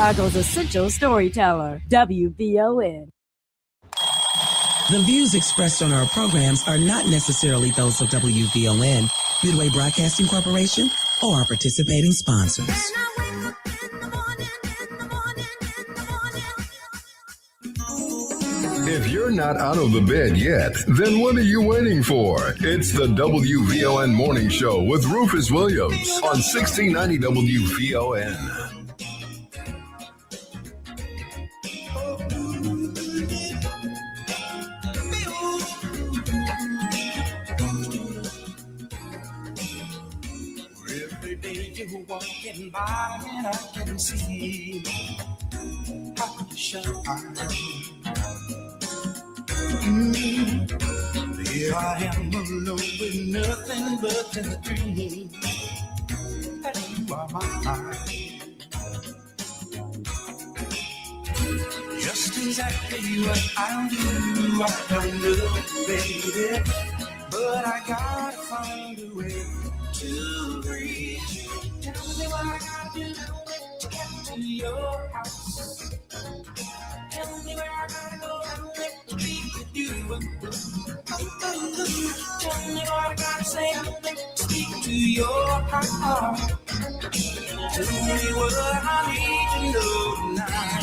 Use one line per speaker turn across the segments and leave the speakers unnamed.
Chicago's essential storyteller, WVON.
The views expressed on our programs are not necessarily those of WVON, Midway Broadcasting Corporation, or our participating sponsors.
If you're not out of the bed yet, then what are you waiting for? It's the WVON Morning Show with Rufus Williams on 1690 WVON.
Every day you're walking by and I can see how you shine. Here I am alone with nothing but a dream that you are mine. Just exactly what I'll do, I don't know, baby, but I gotta find a way to reach. Tell me what I gotta do to get to your house. Tell me where I gotta go to be with you. Tell me what I gotta say to speak to your heart. Tell me what I need to know tonight.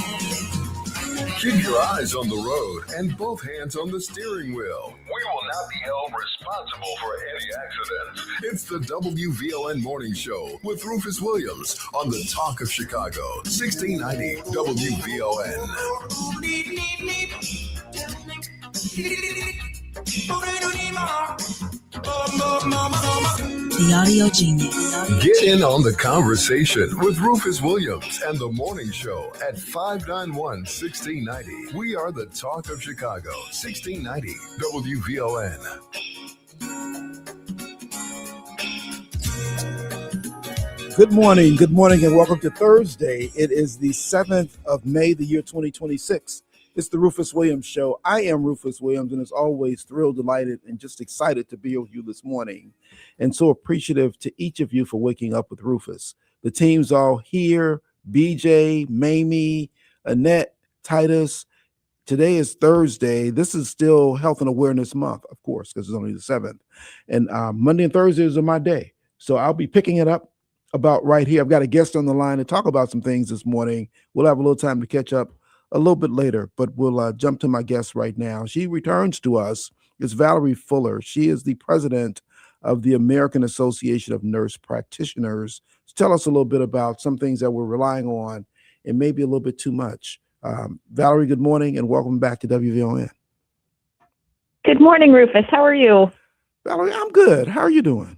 Keep your eyes on the road and both hands on the steering wheel. We will not be held responsible for any accidents. It's the WVON Morning Show with Rufus Williams on the Talk of Chicago, 1690 WVON.
The Audio Genius.
Get in on the conversation with Rufus Williams and the Morning Show at 591-1690. We are the Talk of Chicago, 1690 WVON.
Good morning, and welcome to Thursday. It is the 7th of May, the year 2026. It's the Rufus Williams Show. I am Rufus Williams, and as always, thrilled, delighted, and just excited to be with you this morning. And so appreciative to each of you for waking up with Rufus. The team's all here, BJ, Mamie, Annette, Titus. Today is Thursday. This is still Health and Awareness Month, of course, because it's only the 7th. And Monday and Thursdays are my day. So I'll be picking it up about right here. I've got a guest on the line to talk about some things this morning. We'll have a little time to catch up a little bit later, but we'll jump to my guest right now. She returns to us. It's Valarie Fuller. She is the president of the American Association of Nurse Practitioners. So tell us a little bit about some things that we're relying on and maybe a little bit too much. Valarie, good morning and welcome back to WVON.
Good morning, Rufus. How are you?
Valarie, I'm good. How are you doing?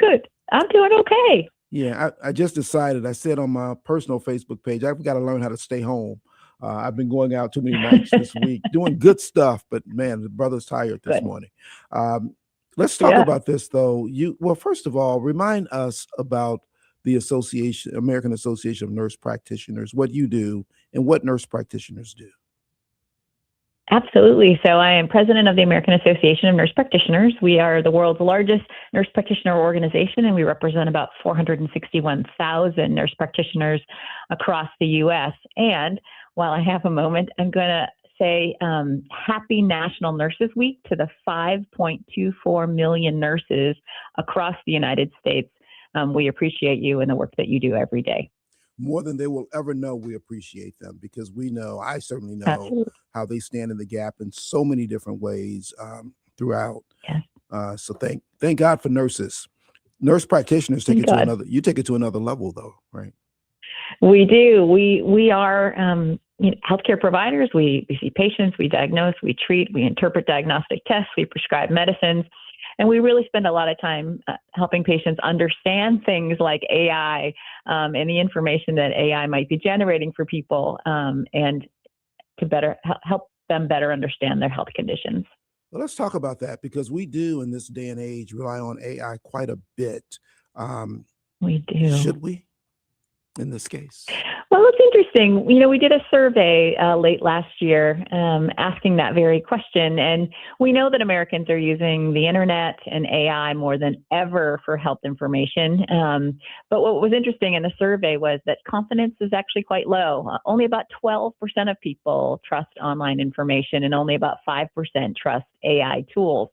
Good. I'm doing okay.
Yeah, I just decided, I said on my personal Facebook page, I've got to learn how to stay home. I've been going out too many nights this week, doing good stuff, but man, the brother's tired this morning. Let's talk about this, though. Well, first of all, remind us about the American Association of Nurse Practitioners, what you do and what nurse practitioners do.
Absolutely. So I am president of the American Association of Nurse Practitioners. We are the world's largest nurse practitioner organization, and we represent about 461,000 nurse practitioners across the U.S. And while I have a moment, I'm going to say Happy National Nurses Week to the 5.24 million nurses across the United States. We appreciate you and the work that you do every day.
More than they will ever know, we appreciate them because we know, I certainly know how they stand in the gap in so many different ways throughout.
Yes.
So thank God for nurses. Nurse practitioners take it to another. You take it to another level, though, right?
We do. We are healthcare providers. We see patients. We diagnose. We treat. We interpret diagnostic tests. We prescribe medicines. And we really spend a lot of time helping patients understand things like AI and the information that AI might be generating for people and to better help them better understand their health conditions.
Well, let's talk about that because we do in this day and age rely on AI quite a bit.
We do.
Should we? in this case?
Well, it's interesting. We did a survey late last year asking that very question. And we know that Americans are using the internet and AI more than ever for health information. But what was interesting in the survey was that confidence is actually quite low. Only about 12% of people trust online information, and only about 5% trust AI tools.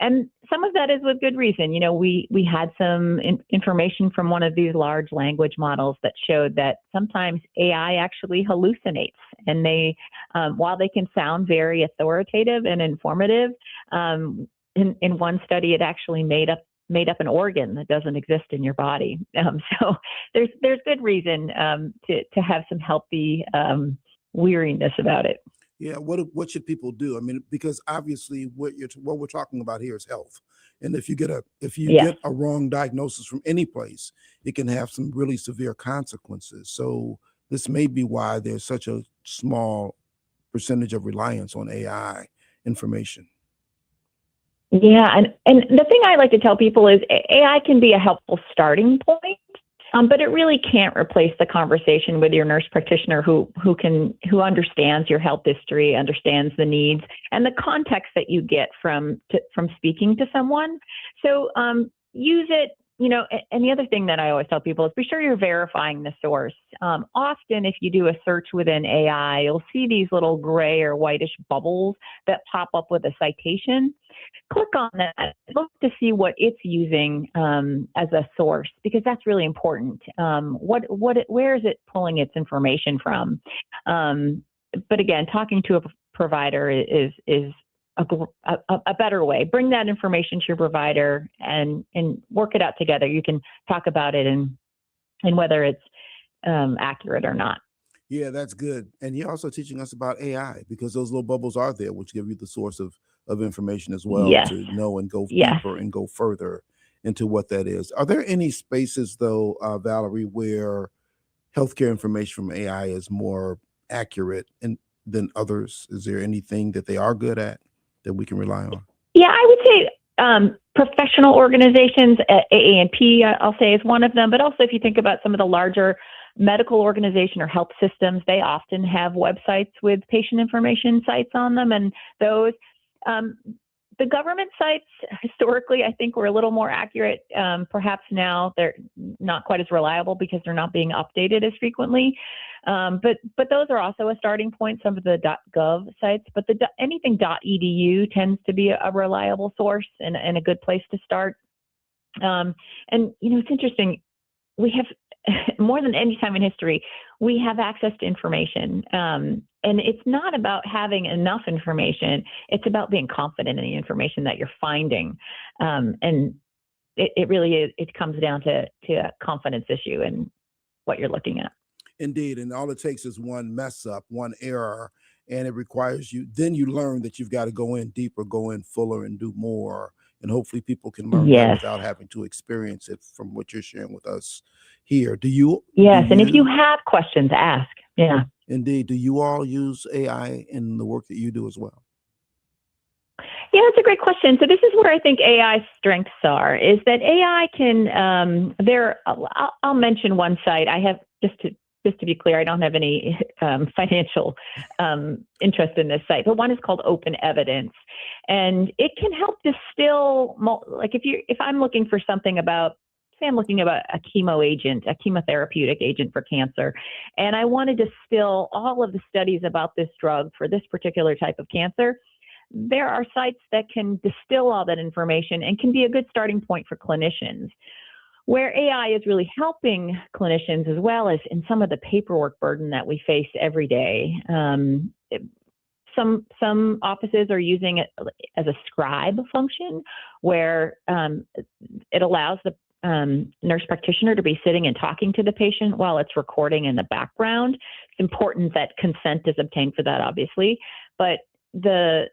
And some of that is with good reason. We had some information from one of these large language models that showed that sometimes AI actually hallucinates. And they, while they can sound very authoritative and informative, in one study, it actually made up an organ that doesn't exist in your body. So there's good reason to have some healthy weariness about it.
Yeah, what should people do? I mean, because obviously what we're talking about here is health, and if you get a wrong diagnosis from any place, it can have some really severe consequences. So this may be why there's such a small percentage of reliance on AI information.
Yeah, and the thing I like to tell people is AI can be a helpful starting point. But it really can't replace the conversation with your nurse practitioner who understands your health history, understands the needs, and the context that you get from speaking to someone. So use it. And the other thing that I always tell people is be sure you're verifying the source. Often, if you do a search within AI, you'll see these little gray or whitish bubbles that pop up with a citation. Click on that. Look to see what it's using as a source, because that's really important. Where is it pulling its information from? But again, talking to a provider is a better way. Bring that information to your provider and work it out together. You can talk about it and whether it's accurate or not.
Yeah, that's good. And you're also teaching us about AI, because those little bubbles are there, which give you the source of information as well.
Yes.
To know and go deeper and go further into what that is. Are there any spaces though, Valarie, where healthcare information from AI is more accurate than others? Is there anything that they are good at that we can rely on?
Yeah, I would say professional organizations, AANP, I'll say, is one of them. But also, if you think about some of the larger medical organization or health systems, they often have websites with patient information sites on them. And those, the government sites, historically, I think were a little more accurate. Perhaps now they're not quite as reliable because they're not being updated as frequently. But those are also a starting point, some of the .gov sites. But anything .edu tends to be a reliable source and a good place to start. And, it's interesting. We have, more than any time in history, we have access to information. And it's not about having enough information. It's about being confident in the information that you're finding. And it really is, it comes down to a confidence issue in what you're looking at.
Indeed. And all it takes is one mess up, one error, and it requires then you learn that you've got to go in deeper, go in fuller, and do more. And hopefully people can learn that without having to experience it, from what you're sharing with us here. And if
you have questions, ask. Yeah.
Indeed. Do you all use AI in the work that you do as well?
Yeah, that's a great question. So this is where I think AI's strengths are, is that AI can, I'll mention one site. I have, just to be clear, I don't have any financial interest in this site, but one is called Open Evidence. And it can help distill, like if I'm looking for something about, say I'm looking about a chemotherapeutic agent for cancer, and I want to distill all of the studies about this drug for this particular type of cancer, there are sites that can distill all that information and can be a good starting point for clinicians. Where AI is really helping clinicians as well as in some of the paperwork burden that we face every day. Some offices are using it as a scribe function, where it allows the nurse practitioner to be sitting and talking to the patient while it's recording in the background. It's important that consent is obtained for that, obviously, but to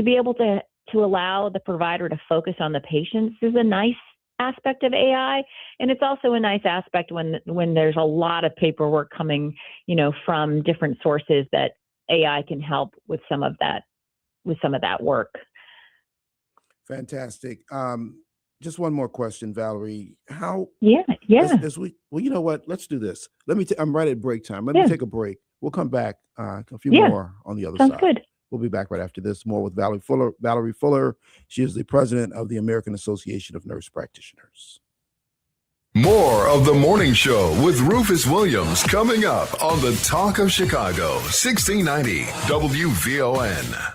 be able to allow the provider to focus on the patients is a nice aspect of AI. And it's also a nice aspect when there's a lot of paperwork coming, from different sources, that AI can help with some of that work.
Fantastic. Just one more question, Valarie. How?
Yeah.
As we, well, you know what? Let's do this. I'm right at break time. Let me take a break. We'll come back a few more on the other
Sounds
side.
Good.
We'll be back right after this. More with Valarie Fuller. She is the president of the American Association of Nurse Practitioners.
More of the morning show with Rufus Williams coming up on the Talk of Chicago, 1690 WVON.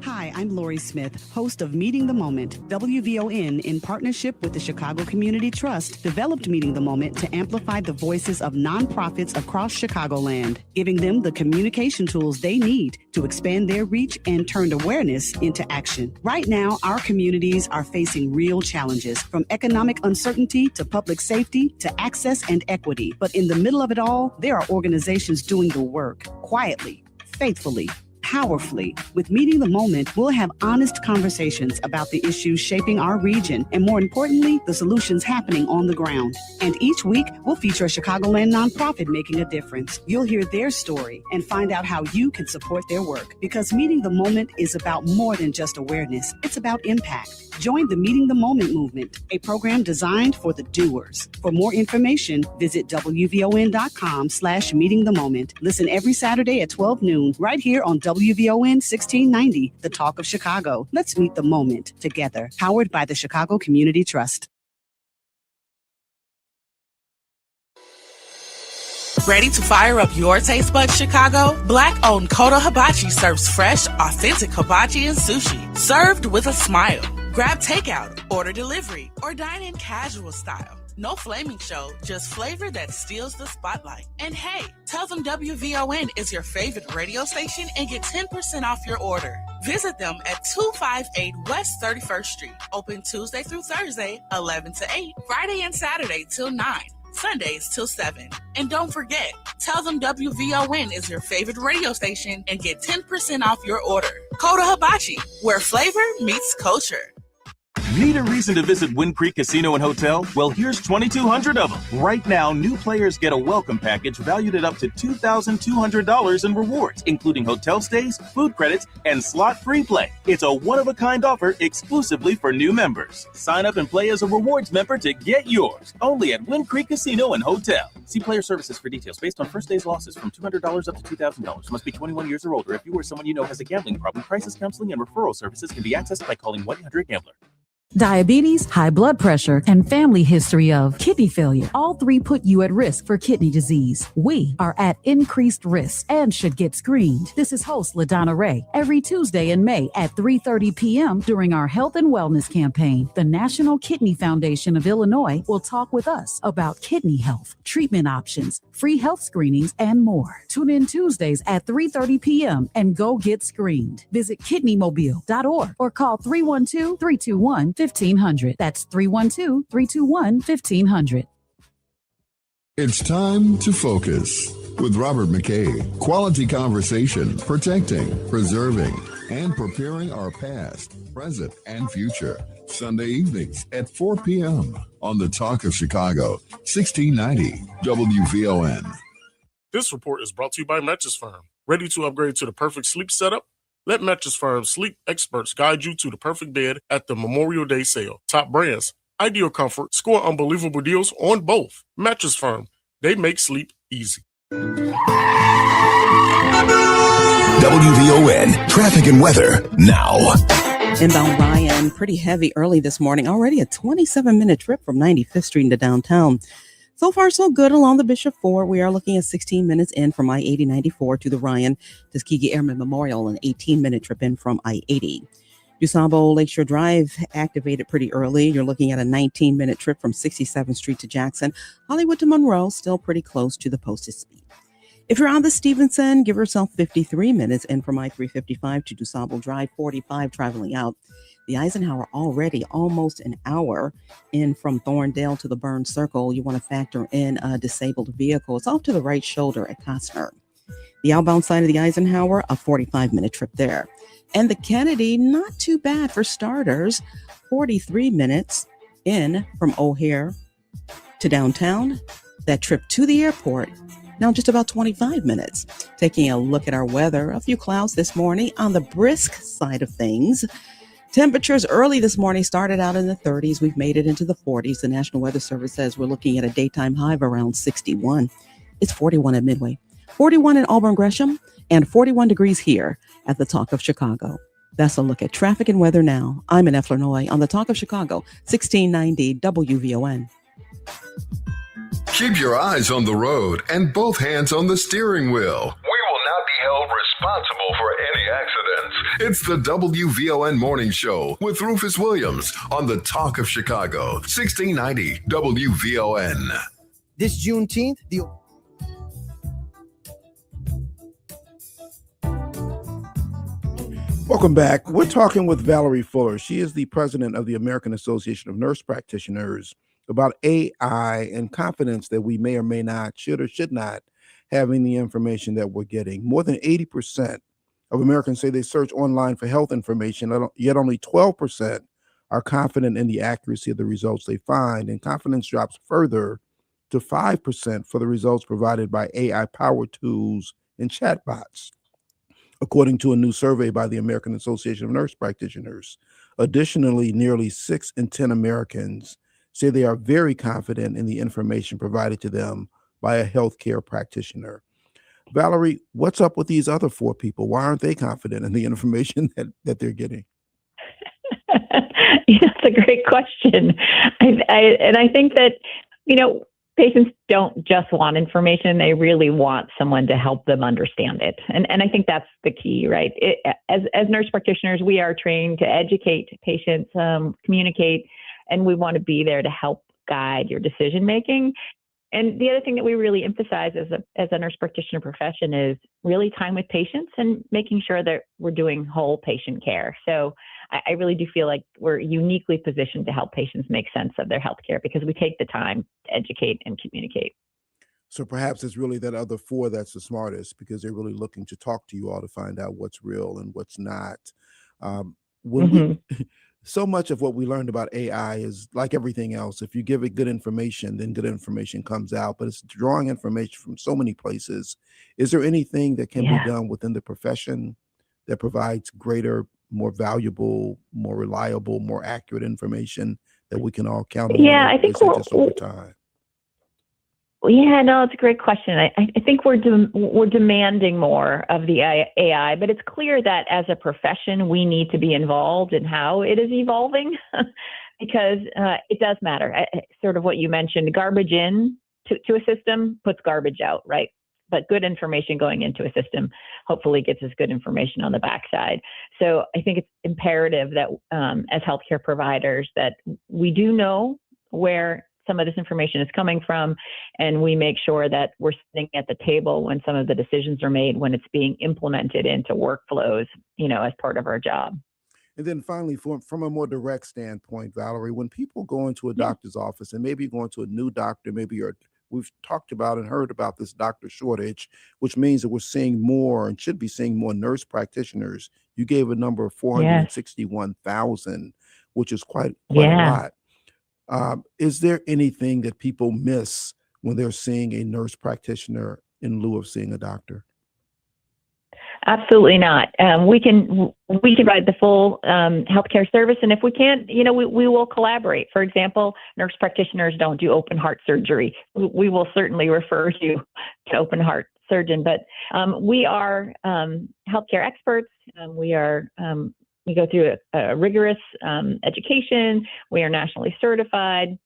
Hi, I'm Lori Smith, host of Meeting the Moment. WVON, in partnership with the Chicago Community Trust, developed Meeting the Moment to amplify the voices of nonprofits across Chicagoland, giving them the communication tools they need to expand their reach and turn awareness into action. Right now, our communities are facing real challenges, from economic uncertainty to public safety to access and equity. But in the middle of it all, there are organizations doing the work quietly, faithfully, powerfully. With Meeting the Moment, we'll have honest conversations about the issues shaping our region and, more importantly, the solutions happening on the ground. And each week, we'll feature a Chicagoland nonprofit making a difference. You'll hear their story and find out how you can support their work. Because Meeting the Moment is about more than just awareness. It's about impact. Join the Meeting the Moment movement, a program designed for the doers. For more information, visit WVON.com/Meeting the Moment. Listen every Saturday at 12 noon, right here on WVON 1690, the Talk of Chicago. Let's meet the moment together. Powered by the Chicago Community Trust.
Ready to fire up your taste buds, Chicago? Black-owned Kodo Hibachi serves fresh, authentic hibachi and sushi, served with a smile. Grab takeout, order delivery, or dine in casual style. No flaming show, just flavor that steals the spotlight. And hey, tell them WVON is your favorite radio station and get 10% off your order. Visit them at 258 West 31st Street. Open Tuesday through Thursday, 11 to 8, Friday and Saturday till 9. Sundays till 7. And don't forget, tell them WVON is your favorite radio station and get 10% off your order. Kodo Hibachi, where flavor meets culture.
Need a reason to visit Wind Creek Casino and Hotel? Well, here's 2,200 of them. Right now, new players get a welcome package valued at up to $2,200 in rewards, including hotel stays, food credits, and slot-free play. It's a one-of-a-kind offer exclusively for new members. Sign up and play as a rewards member to get yours, only at Wind Creek Casino and Hotel. See player services for details. Based on first day's losses from $200 up to $2,000. Must be 21 years or older. If you or someone you know has a gambling problem, crisis counseling and referral services can be accessed by calling 1-800-GAMBLER.
Diabetes, high blood pressure, and family history of kidney failure. All three put you at risk for kidney disease. We are at increased risk and should get screened. This is host LaDonna Ray. Every Tuesday in May at 3:30 p.m. during our health and wellness campaign, the National Kidney Foundation of Illinois will talk with us about kidney health, treatment options, free health screenings, and more. Tune in Tuesdays at 3:30 p.m. and go get screened. Visit kidneymobile.org or call 312-321-1500. That's 312-321-1500.
It's time to focus with Robert McKay. Quality conversation, protecting, preserving, and preparing our past, present, and future. Sunday evenings at 4 p.m. on the Talk of Chicago, 1690 WVON.
This report is brought to you by Mattress Firm. Ready to upgrade to the perfect sleep setup? Let Mattress Firm's sleep experts guide you to the perfect bed at the Memorial Day sale. Top brands, ideal comfort, score unbelievable deals on both. Mattress Firm, they make sleep easy.
WVON, traffic and weather now.
Inbound Ryan, pretty heavy early this morning. Already a 27-minute trip from 95th Street into downtown. So far, so good along the Bishop 4. We are looking at 16 minutes in from I-80-94 to the Ryan Tuskegee Airmen Memorial, an 18-minute trip in from I-80. DuSable Lakeshore Drive activated pretty early. You're looking at a 19-minute trip from 67th Street to Jackson. Hollywood to Monroe, still pretty close to the posted speed. If you're on the Stevenson, give yourself 53 minutes in from I-355 to DuSable Drive, 45 traveling out. The Eisenhower already almost an hour in from Thorndale to the Burn Circle. You want to factor in a disabled vehicle. It's off to the right shoulder at Costner. The outbound side of the Eisenhower, a 45-minute trip there. And the Kennedy, not too bad for starters. 43 minutes in from O'Hare to downtown. That trip to the airport, now just about 25 minutes. Taking a look at our weather, a few clouds this morning on the brisk side of things. Temperatures early this morning started out in the 30s. We've made it into the 40s. The National Weather Service says we're looking at a daytime high of around 61. It's 41 at Midway, 41 in Auburn Gresham, and 41 degrees here at the Talk of Chicago. That's a look at traffic and weather now. I'm in Flanoy on the Talk of Chicago, 1690 WVON.
Keep your eyes on the road and both hands on the steering wheel. We will not be held responsible for any accidents. It's the WVON Morning Show with Rufus Williams on the Talk of Chicago, 1690 WVON.
This Juneteenth,
Welcome back. We're talking with Valarie Fuller. She is the president of the American Association of Nurse Practitioners about AI and confidence that we may or may not, should or should not, having the information that we're getting. More than 80% of Americans say they search online for health information, yet only 12% are confident in the accuracy of the results they find, and confidence drops further to 5% for the results provided by AI-powered tools and chatbots, according to a new survey by the American Association of Nurse Practitioners. Additionally, nearly 6 in 10 Americans say they are very confident in the information provided to them by a healthcare practitioner. Valarie, what's up with these other 4 people? Why aren't they confident in the information that they're getting?
That's a great question. I think that, patients don't just want information. They really want someone to help them understand it. And I think that's the key, right? As nurse practitioners, we are trained to educate patients, communicate, and we want to be there to help guide your decision making. And the other thing that we really emphasize as a nurse practitioner profession is really time with patients and making sure that we're doing whole patient care. So I really do feel like we're uniquely positioned to help patients make sense of their healthcare because we take the time to educate and communicate.
So perhaps it's really that other 4 that's the smartest because they're really looking to talk to you all to find out what's real and what's not. So much of what we learned about AI is like everything else. If you give it good information, then good information comes out, but it's drawing information from so many places. Is there anything that can be done within the profession that provides greater, more valuable, more reliable, more accurate information that we can all count on?
Yeah, I think
just over time.
Yeah, no, it's a great question. I think we're demanding more of the AI, but it's clear that as a profession, we need to be involved in how it is evolving because it does matter. Sort of what you mentioned, garbage in to a system puts garbage out, right? But good information going into a system hopefully gets us good information on the backside. So I think it's imperative that as healthcare providers that we do know where some of this information is coming from, and we make sure that we're sitting at the table when some of the decisions are made, when it's being implemented into workflows, as part of our job.
And then finally, from a more direct standpoint, Valarie, when people go into a doctor's office and maybe going to a new doctor, we've talked about and heard about this doctor shortage, which means that we're seeing more and should be seeing more nurse practitioners. You gave a number of 461,000, which is quite a lot. Is there anything that people miss when they're seeing a nurse practitioner in lieu of seeing a doctor?
Absolutely not. We can provide the full healthcare service, and if we can't, we will collaborate. For example, nurse practitioners don't do open heart surgery. We will certainly refer you to open heart surgeon, but we are healthcare experts. We go through a rigorous education. We are nationally certified.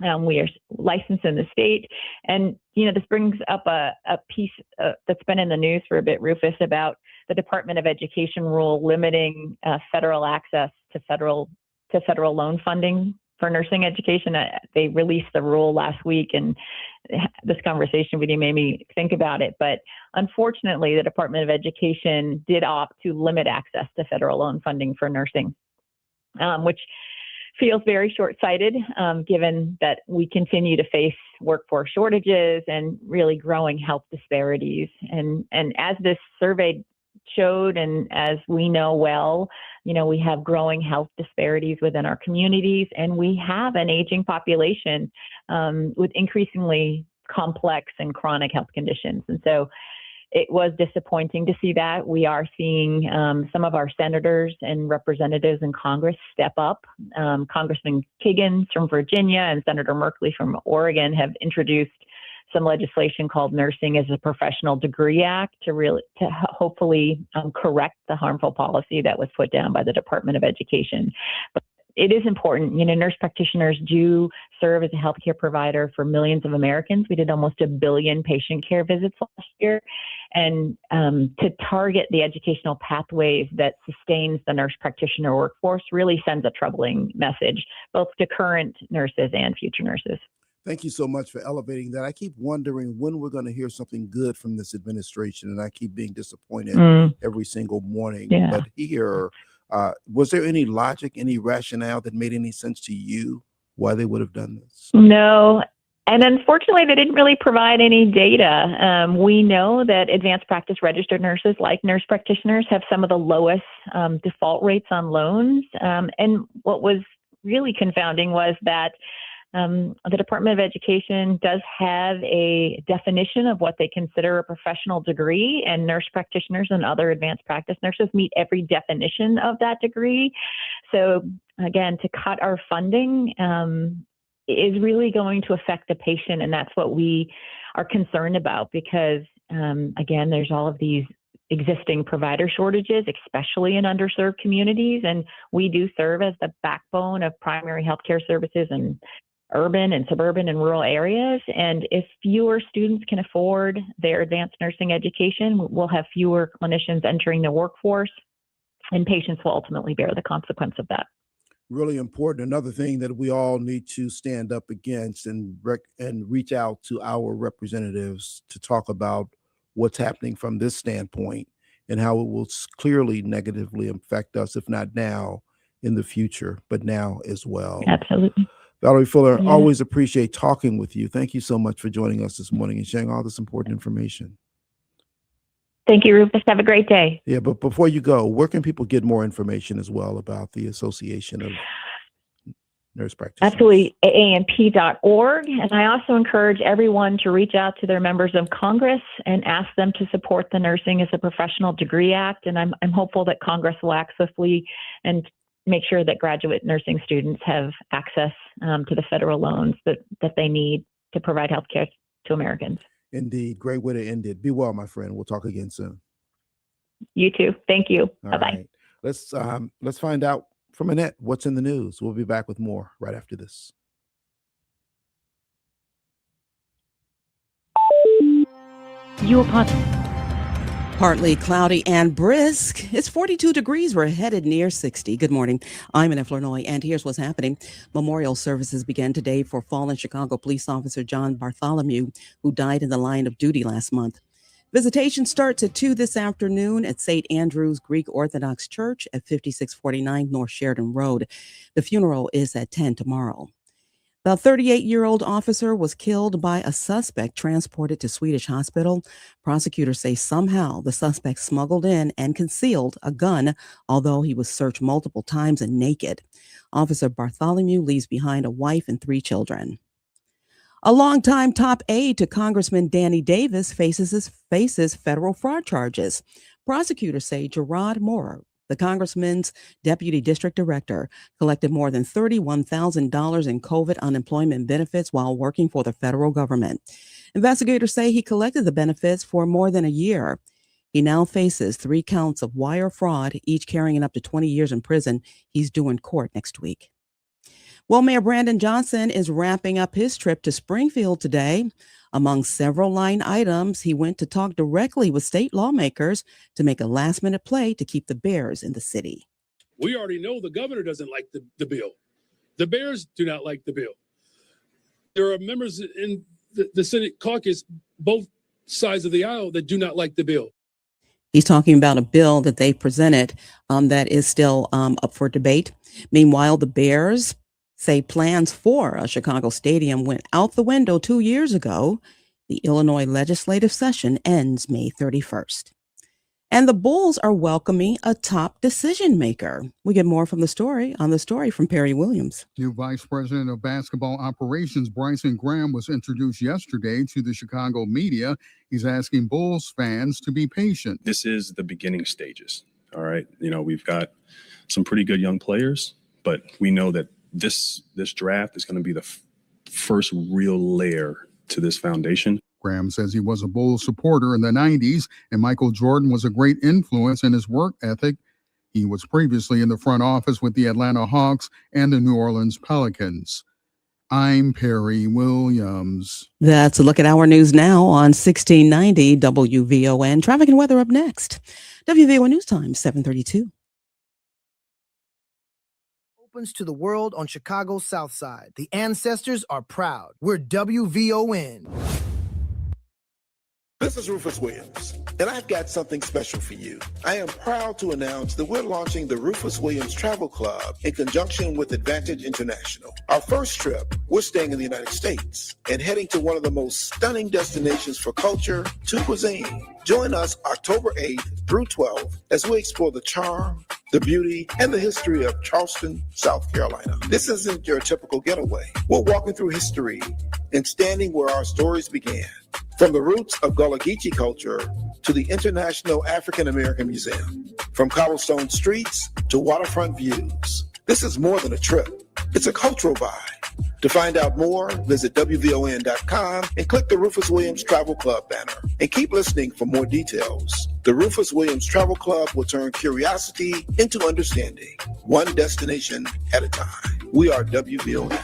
We are licensed in the state. And, this brings up a piece that's been in the news for a bit, Rufus, about the Department of Education rule limiting federal access to federal loan funding for nursing education. They released the rule last week, and this conversation with you made me think about it. But unfortunately, the Department of Education did opt to limit access to federal loan funding for nursing, which feels very short-sighted, given that we continue to face workforce shortages and really growing health disparities. And as this survey showed, and as we know well, we have growing health disparities within our communities, and we have an aging population with increasingly complex and chronic health conditions. And so it was disappointing to see that. We are seeing some of our senators and representatives in Congress step up. Congressman Kiggins from Virginia and Senator Merkley from Oregon have introduced some legislation called Nursing as a Professional Degree Act to hopefully correct the harmful policy that was put down by the Department of Education. But it is important. Nurse practitioners do serve as a healthcare provider for millions of Americans. We did almost 1 billion patient care visits last year. And to target the educational pathways that sustains the nurse practitioner workforce really sends a troubling message, both to current nurses and future nurses.
Thank you so much for elevating that. I keep wondering when we're going to hear something good from this administration, and I keep being disappointed every single morning.
Yeah.
But here, was there any logic, any rationale that made any sense to you why they would have done this?
No. And unfortunately, they didn't really provide any data. We know that advanced practice registered nurses, like nurse practitioners, have some of the lowest default rates on loans. And what was really confounding was that the Department of Education does have a definition of what they consider a professional degree, and nurse practitioners and other advanced practice nurses meet every definition of that degree. So again, to cut our funding is really going to affect the patient, and that's what we are concerned about because, again, there's all of these existing provider shortages, especially in underserved communities, and we do serve as the backbone of primary healthcare services in urban and suburban and rural areas. And if fewer students can afford their advanced nursing education, we'll have fewer clinicians entering the workforce, and patients will ultimately bear the consequence of that.
Really important. Another thing that we all need to stand up against and reach out to our representatives to talk about what's happening from this standpoint and how it will clearly negatively affect us, if not now, in the future, but now as well.
Absolutely.
Valarie Fuller, always appreciate talking with you. Thank you so much for joining us this morning and sharing all this important information.
Thank you, Rufus. Have a great day.
Yeah, but before you go, where can people get more information as well about the Association of Nurse Practitioners?
Absolutely, AANP.org. And I also encourage everyone to reach out to their members of Congress and ask them to support the Nursing as a Professional Degree Act. And I'm hopeful that Congress will act swiftly and make sure that graduate nursing students have access to the federal loans that they need to provide health care to Americans.
Indeed. Great way to end it. Be well, my friend. We'll talk again soon.
You too. Thank you.
All
Bye-bye.
Right. Let's find out from Annette what's in the news. We'll be back with more right after this.
Partly cloudy and brisk. It's 42 degrees. We're headed near 60. Good morning. I'm in Illinois, and here's what's happening. Memorial services began today for fallen Chicago police officer John Bartholomew, who died in the line of duty last month. Visitation starts at 2 this afternoon at St. Andrew's Greek Orthodox Church at 5649 North Sheridan Road. The funeral is at 10 tomorrow. The 38-year-old officer was killed by a suspect transported to Swedish hospital. Prosecutors say somehow the suspect smuggled in and concealed a gun, although he was searched multiple times and naked. Officer Bartholomew leaves behind a wife and 3 children. A longtime top aide to Congressman Danny Davis faces federal fraud charges. Prosecutors say Gerard Moore, the congressman's deputy district director, collected more than $31,000 in COVID unemployment benefits while working for the federal government. Investigators say he collected the benefits for more than a year. He now faces 3 counts of wire fraud, each carrying up to 20 years in prison. He's due in court next week. Well, Mayor Brandon Johnson is wrapping up his trip to Springfield today. Among several line items, he went to talk directly with state lawmakers to make a last-minute play to keep the Bears in the city.
We already know the governor doesn't like the bill. The Bears do not like the bill. There are members in the Senate caucus, both sides of the aisle, that do not like the bill.
He's talking about a bill that they presented that is still up for debate. Meanwhile, the Bears say plans for a Chicago stadium went out the window 2 years ago. The Illinois legislative session ends May 31st. And the Bulls are welcoming a top decision maker. We get more from the story from Perry Williams.
New Vice President of Basketball Operations Bryson Graham was introduced yesterday to the Chicago media. He's asking Bulls fans to be patient.
This is the beginning stages. All right. We've got some pretty good young players, but we know that this draft is going to be the first real layer to this foundation.
Graham says he was a Bulls supporter in the 90s, and Michael Jordan was a great influence in his work ethic. He was previously in the front office with the Atlanta Hawks and the New Orleans Pelicans. I'm Perry Williams.
That's a look at our news now on 1690 WVON. Traffic and weather up next. WVON News Time, 7:32.
Opens to the world on Chicago's South Side. The ancestors are proud. We're WVON.
This is Rufus Williams, and I've got something special for you. I am proud to announce that we're launching the Rufus Williams Travel Club in conjunction with Advantage International. Our first trip, we're staying in the United States and heading to one of the most stunning destinations for culture to cuisine. Join us October 8th through 12th as we explore the charm, the beauty, and the history of Charleston, South Carolina. This isn't your typical getaway. We're walking through history and standing where our stories began. From the roots of Gullah Geechee culture to the International African American Museum, from cobblestone streets to waterfront views. This is more than a trip. It's a cultural vibe. To find out more, visit WVON.com and click the Rufus Williams Travel Club banner. And keep listening for more details. The Rufus Williams Travel Club will turn curiosity into understanding, one destination at a time. We are WVON.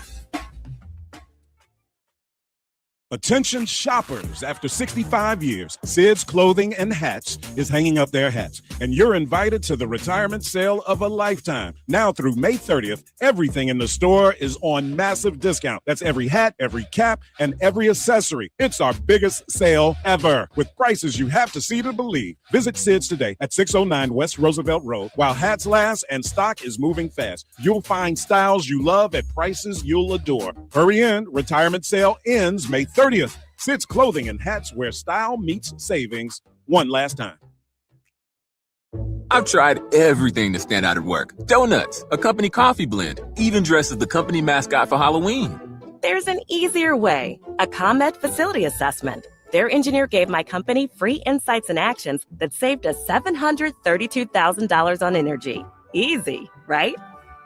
Attention shoppers, after 65 years, Sid's Clothing and Hats is hanging up their hats, and you're invited to the retirement sale of a lifetime. Now through May 30th, everything in the store is on massive discount. That's every hat, every cap, and every accessory. It's our biggest sale ever, with prices you have to see to believe. Visit Sid's today at 609 West Roosevelt Road. While hats last and stock is moving fast, you'll find styles you love at prices you'll adore. Hurry in, retirement sale ends May 30th. Sid's Clothing and Hats, where style meets savings. One last time.
I've tried everything to stand out at work. Donuts, a company coffee blend, even dressed as the company mascot for Halloween.
There's an easier way. A ComEd facility assessment. Their engineer gave my company free insights and actions that saved us $732,000 on energy. Easy, right?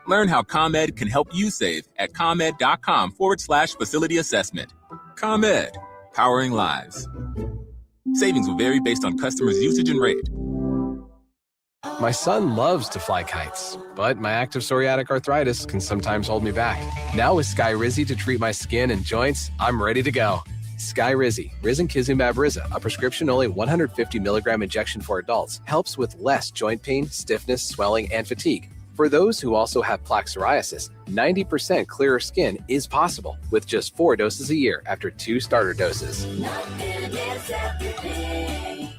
Learn how ComEd can help you save at ComEd.com/facility assessment. ComEd, powering lives. Savings will vary based on customers' usage and rate.
My son loves to fly kites, but my active psoriatic arthritis can sometimes hold me back. Now with Skyrizi to treat my skin and joints, I'm ready to go. Skyrizi, risankizumab Riza, a prescription-only 150 milligram injection for adults, helps with less joint pain, stiffness, swelling, and fatigue. For those who also have plaque psoriasis, 90% clearer skin is possible with just 4 doses a year after 2 starter doses.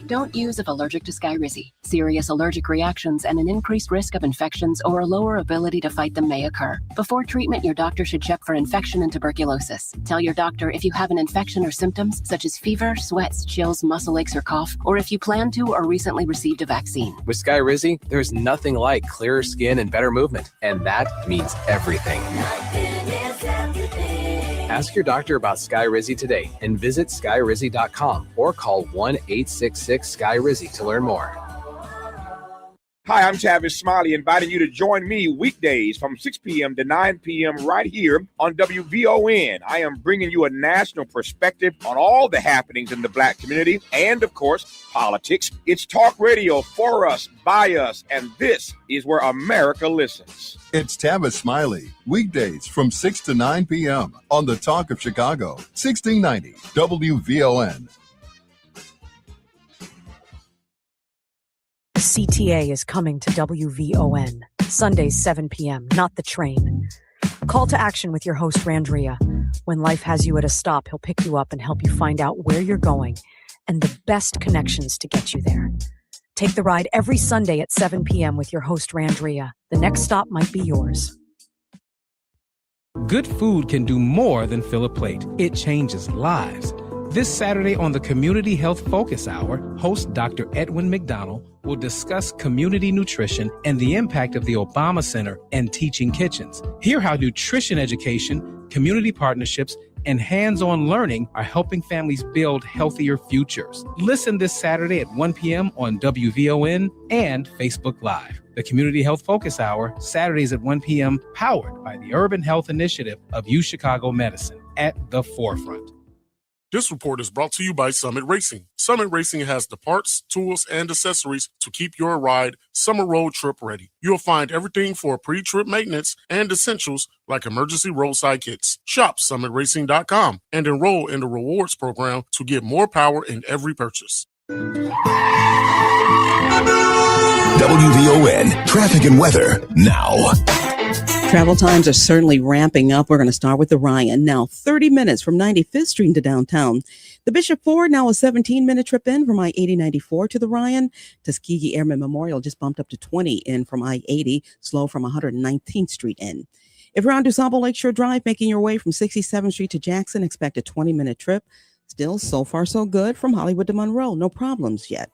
Don't use if allergic to Skyrizi. Serious allergic reactions and an increased risk of infections or a lower ability to fight them may occur. Before treatment, your doctor should check for infection and tuberculosis. Tell your doctor if you have an infection or symptoms such as fever, sweats, chills, muscle aches, or cough, or if you plan to or recently received a vaccine.
With Skyrizi, there's nothing like clearer skin and better movement, and that means everything. Ask your doctor about Skyrizi today and visit skyrizi.com or call 1-866-SKY-RIZZI to learn more.
Hi, I'm Tavis Smiley, inviting you to join me weekdays from 6 p.m. to 9 p.m. right here on WVON. I am bringing you a national perspective on all the happenings in the Black community and, of course, politics. It's talk radio for us, by us, and this is where America listens.
It's Tavis Smiley, weekdays from 6 to 9 p.m. on the Talk of Chicago, 1690 WVON.
CTA is coming to WVON, Sundays 7 p.m., not the train. Call to action with your host, Randria. When life has you at a stop, he'll pick you up and help you find out where you're going and the best connections to get you there. Take the ride every Sunday at 7 p.m. with your host, Randria. The next stop might be yours.
Good food can do more than fill a plate. It changes lives.
This Saturday on the Community Health Focus Hour, host Dr. Edwin McDonald will discuss community nutrition and the impact of the Obama Center and teaching kitchens. Hear how nutrition education, community partnerships, and hands-on learning are helping families build healthier futures. Listen this Saturday at 1 p.m. on WVON and Facebook Live. The Community Health Focus Hour, Saturdays at 1 p.m., powered by the Urban Health Initiative of UChicago Medicine at the forefront.
This report is brought to you by Summit Racing. Summit Racing has the parts, tools, and accessories to keep your ride summer road trip ready. You'll find everything for pre-trip maintenance and essentials like emergency roadside kits. Shop summitracing.com and enroll in the rewards program to get more power in every purchase.
WVON traffic and weather now.
Travel times are certainly ramping up. We're going to start with Orion. Now, 30 minutes from 95th Street to downtown. The Bishop Ford, now a 17-minute trip in from I-80-94 to the Orion. Tuskegee Airmen Memorial just bumped up to 20 in from I-80, slow from 119th Street in. If you're on DuSable Lakeshore Drive, making your way from 67th Street to Jackson, expect a 20-minute trip. Still, so far, so good from Hollywood to Monroe. No problems yet.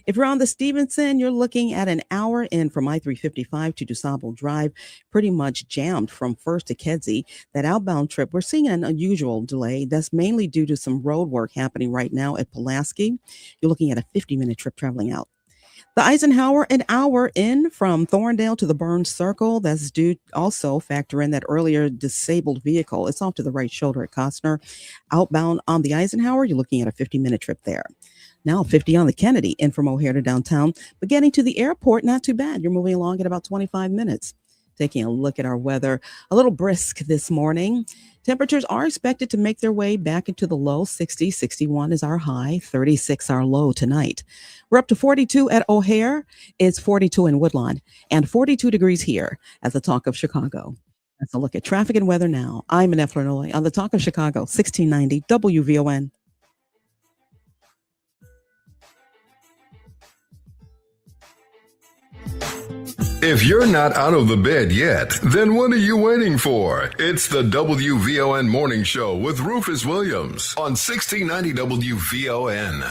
If you're on the Stevenson, you're looking at an hour in from I-355 to DuSable Drive, pretty much jammed from First to Kedzie. That outbound trip, we're seeing an unusual delay. That's mainly due to some road work happening right now at Pulaski. You're looking at a 50-minute trip traveling out. The Eisenhower, an hour in from Thorndale to the Burns Circle. That's due also factor in that earlier disabled vehicle. It's off to the right shoulder at Costner. Outbound on the Eisenhower, you're looking at a 50-minute trip there. Now 50 on the Kennedy in from O'Hare to downtown, but getting to the airport, not too bad. You're moving along at about 25 minutes. Taking a look at our weather, a little brisk this morning. Temperatures are expected to make their way back into the low 60s. 61 is our high, 36 our low tonight. We're up to 42 at O'Hare. It's 42 in Woodlawn and 42 degrees here at the Talk of Chicago. Let's look at traffic and weather now. I'm Annette Flournoy on the Talk of Chicago, 1690 WVON.
If you're not out of the bed yet, then what are you waiting for? It's the WVON Morning Show with Rufus Williams on 1690 WVON.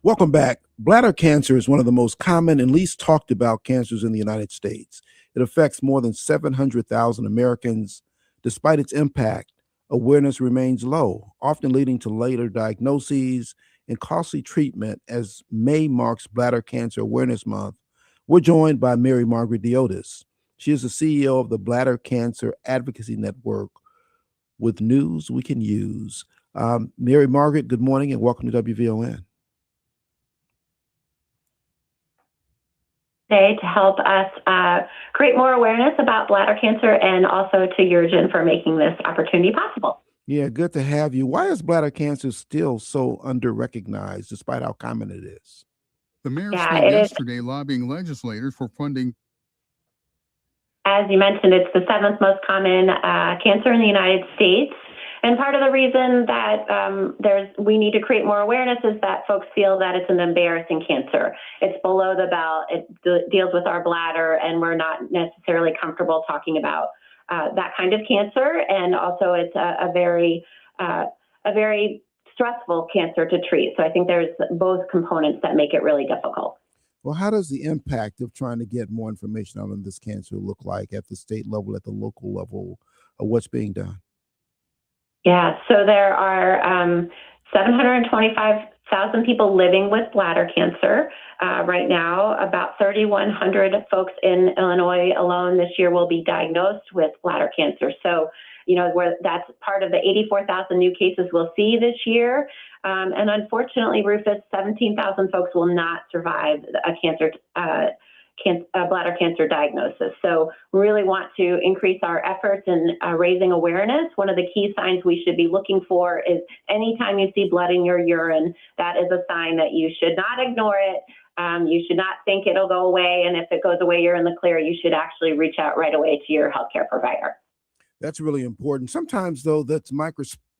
Welcome back. Bladder cancer is one of the most common and least talked about cancers in the United States. It affects more than 700,000 Americans. Despite its impact, awareness remains low, often leading to later diagnoses and costly treatment. As May marks Bladder Cancer Awareness Month, we're joined by Meri Margaret Deroudes. She is the CEO of the Bladder Cancer Advocacy Network, with news we can use. Meri Margaret, good morning and welcome to WVON.
Today to help us create more awareness about bladder cancer, and also to Urgent for making this opportunity possible.
Yeah, good to have you. Why is bladder cancer still so under-recognized despite how common it is?
The mayor spoke yesterday lobbying legislators for funding.
As you mentioned, it's the seventh most common cancer in the United States. And part of the reason that we need to create more awareness is that folks feel that it's an embarrassing cancer. It's below the belt. It deals with our bladder, and we're not necessarily comfortable talking about that kind of cancer. And also, it's a very stressful cancer to treat. So I think there's both components that make it really difficult.
Well, how does the impact of trying to get more information out on this cancer look like at the state level, at the local level, of what's being done?
Yeah, so there are 725,000 people living with bladder cancer right now. About 3,100 folks in Illinois alone this year will be diagnosed with bladder cancer. So, that's part of the 84,000 new cases we'll see this year. And unfortunately, Rufus, 17,000 folks will not survive a bladder cancer diagnosis. So we really want to increase our efforts in raising awareness. One of the key signs we should be looking for is anytime you see blood in your urine, that is a sign that you should not ignore it. You should not think it'll go away. And if it goes away, you're in the clear. You should actually reach out right away to your healthcare provider.
That's really important. Sometimes, though, that's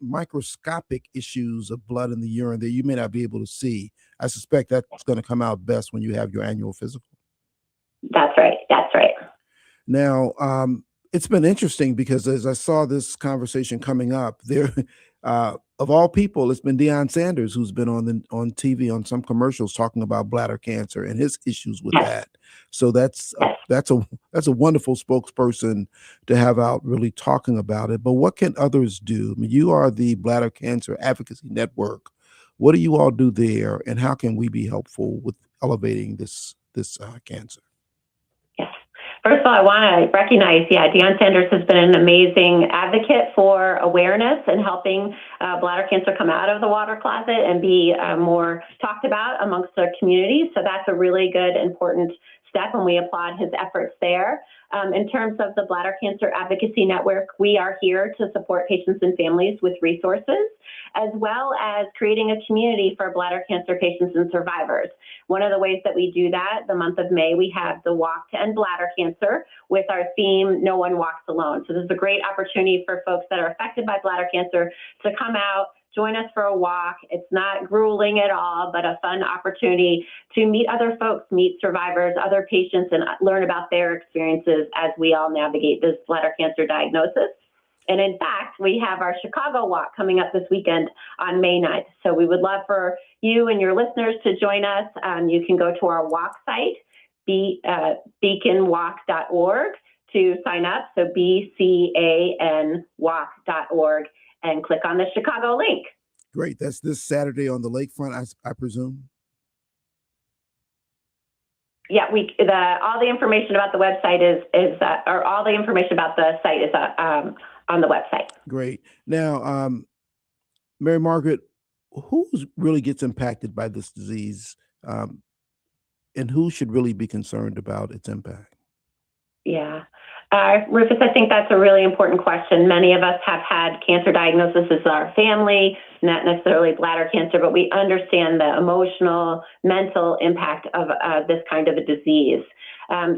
microscopic issues of blood in the urine that you may not be able to see. I suspect that's going to come out best when you have your annual physical.
That's right. That's right.
Now, it's been interesting because as I saw this conversation coming up, there, of all people, it's been Deion Sanders who's been on TV on some commercials talking about bladder cancer and his issues with that. So that's a wonderful spokesperson to have out really talking about it. But what can others do? I mean, you are the Bladder Cancer Advocacy Network. What do you all do there, and how can we be helpful with elevating this cancer?
First of all, I want to recognize, Deion Sanders has been an amazing advocate for awareness and helping bladder cancer come out of the water closet and be more talked about amongst the community. So that's a really good, important step, and we applaud his efforts there. In terms of the Bladder Cancer Advocacy Network, we are here to support patients and families with resources, as well as creating a community for bladder cancer patients and survivors. One of the ways that we do that, the month of May, we have the Walk to End Bladder Cancer with our theme, No One Walks Alone. So this is a great opportunity for folks that are affected by bladder cancer to come out, join us for a walk. It's not grueling at all, but a fun opportunity to meet other folks, meet survivors, other patients, and learn about their experiences as we all navigate this bladder cancer diagnosis. And in fact, we have our Chicago walk coming up this weekend on May 9th. So we would love for you and your listeners to join us. You can go to our walk site, beaconwalk.org, to sign up. So BCAN walk.org. And click on the Chicago link.
Great. That's this Saturday on the lakefront, I presume.
Yeah, all the information about the website or all the information about the site is on the website.
Great. Now, Mary Margaret, who really gets impacted by this disease, and who should really be concerned about its impact?
Yeah. Rufus, I think that's a really important question. Many of us have had cancer diagnosis as our family, not necessarily bladder cancer, but we understand the emotional, mental impact of this kind of a disease.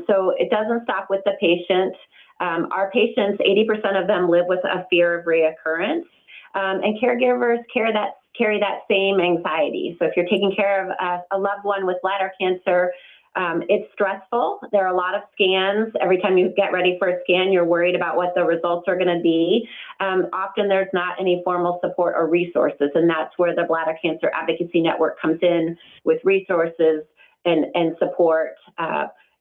So it doesn't stop with the patient. Our patients, 80% of them live with a fear of reoccurrence, and caregivers carry that same anxiety. So if you're taking care of a loved one with bladder cancer, it's stressful. There are a lot of scans. Every time you get ready for a scan, you're worried about what the results are going to be. Often there's not any formal support or resources, and that's where the Bladder Cancer Advocacy Network comes in with resources and support,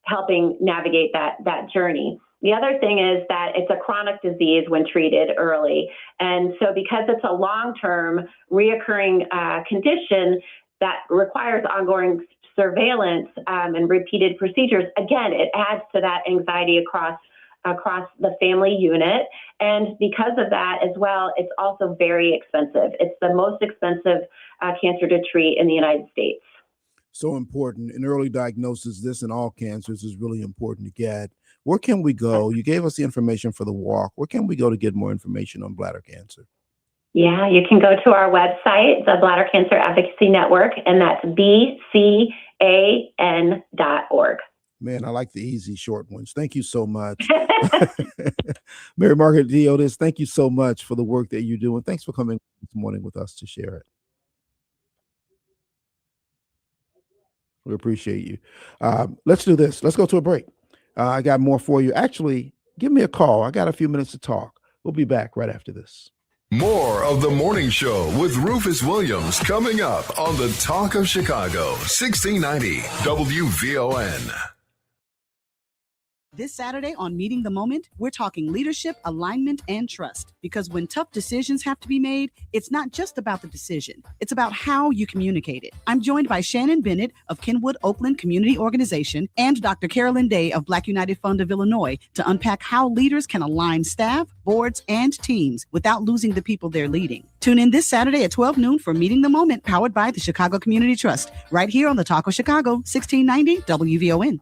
helping navigate that journey. The other thing is that it's a chronic disease when treated early. And so because it's a long-term reoccurring condition that requires ongoing surveillance and repeated procedures, again, it adds to that anxiety across the family unit. And because of that as well, it's also very expensive. It's the most expensive cancer to treat in the United States.
So important. In early diagnosis, this and all cancers is really important to get. Where can we go? You gave us the information for the walk. Where can we go to get more information on bladder cancer?
Yeah, you can go to our website, the Bladder Cancer Advocacy Network, and that's BCAN.org.
Man, I like the easy short ones. Thank you so much. Meri Margaret Deroudes, thank you so much for the work that you do. And thanks for coming this morning with us to share it. We appreciate you. Let's do this. Let's go to a break. I got more for you. Actually, give me a call. I got a few minutes to talk. We'll be back right after this.
More of the morning show with Rufus Williams coming up on the Talk of Chicago, 1690 WVON.
This Saturday on Meeting the Moment, we're talking leadership, alignment, and trust. Because when tough decisions have to be made, it's not just about the decision. It's about how you communicate it. I'm joined by Shannon Bennett of Kenwood Oakland Community Organization and Dr. Carolyn Day of Black United Fund of Illinois to unpack how leaders can align staff, boards, and teams without losing the people they're leading. Tune in this Saturday at 12 noon for Meeting the Moment, powered by the Chicago Community Trust, right here on the Talk of Chicago, 1690 WVON.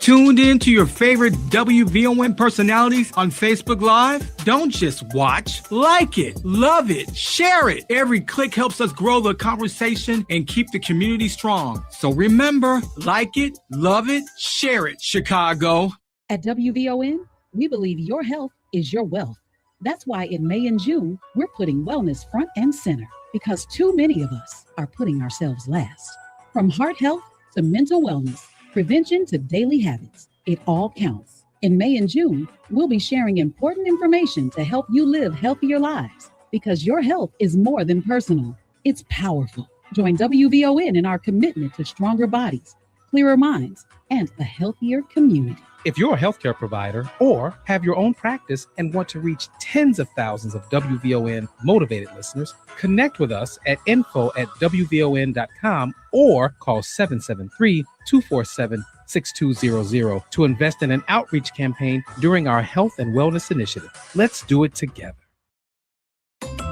Tuned in to your favorite WVON personalities on Facebook Live? Don't just watch, like it, love it, share it. Every click helps us grow the conversation and keep the community strong. So remember, like it, love it, share it, Chicago.
At WVON, we believe your health is your wealth. That's why in May and June, we're putting wellness front and center because too many of us are putting ourselves last. From heart health to mental wellness, prevention to daily habits, it all counts. In May and June, we'll be sharing important information to help you live healthier lives because your health is more than personal. It's powerful. Join WVON in our commitment to stronger bodies, clearer minds, and a healthier community.
If you're a healthcare provider or have your own practice and want to reach tens of thousands of WVON motivated listeners, connect with us at info@wvon.com or call 773-247-6200 to invest in an outreach campaign during our health and wellness initiative. Let's do it together.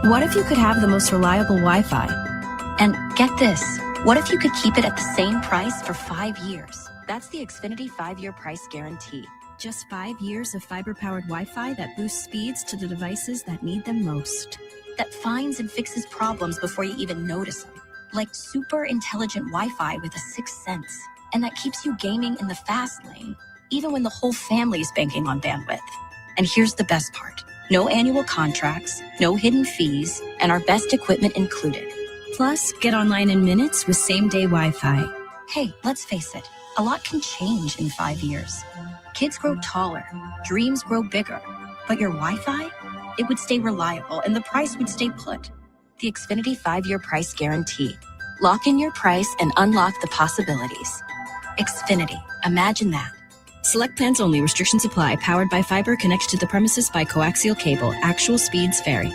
What if you could have the most reliable Wi-Fi? And get this, what if you could keep it at the same price for 5 years? That's the Xfinity 5-year price guarantee. Just 5 years of fiber-powered Wi-Fi that boosts speeds to the devices that need them most. That finds and fixes problems before you even notice them. Like super intelligent Wi-Fi with a sixth sense. And that keeps you gaming in the fast lane, even when the whole family is banking on bandwidth. And here's the best part. No annual contracts, no hidden fees, and our best equipment included. Plus, get online in minutes with same-day Wi-Fi. Hey, let's face it. A lot can change in 5 years. Kids grow taller, dreams grow bigger, but your Wi-Fi, it would stay reliable and the price would stay put. The Xfinity 5-year price guarantee. Lock in your price and unlock the possibilities. Xfinity, imagine that. Select plans only. Restrictions apply. Powered by fiber. Connected to the premises by coaxial cable. Actual speeds vary.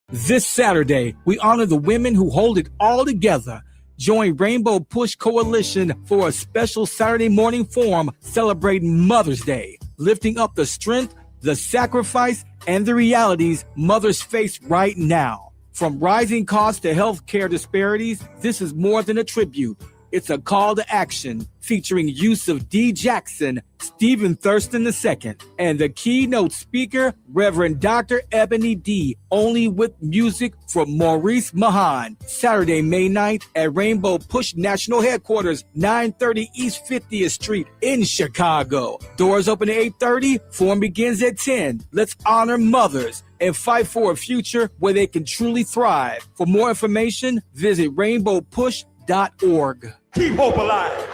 This Saturday, we honor the women who hold it all together. Join Rainbow Push Coalition for a special Saturday morning forum celebrating Mother's Day, lifting up the strength, the sacrifice, and the realities mothers face right now. From rising costs to healthcare disparities, this is more than a tribute. It's a call to action featuring use of D. Jackson, Stephen Thurston II, and the keynote speaker, Reverend Dr. Ebony D., only with music from Maurice Mahan. Saturday, May 9th at Rainbow Push National Headquarters, 930 East 50th Street in Chicago. Doors open at 8:30, forum begins at 10. Let's honor mothers and fight for a future where they can truly thrive. For more information, visit rainbowpush.org.
Keep hope alive.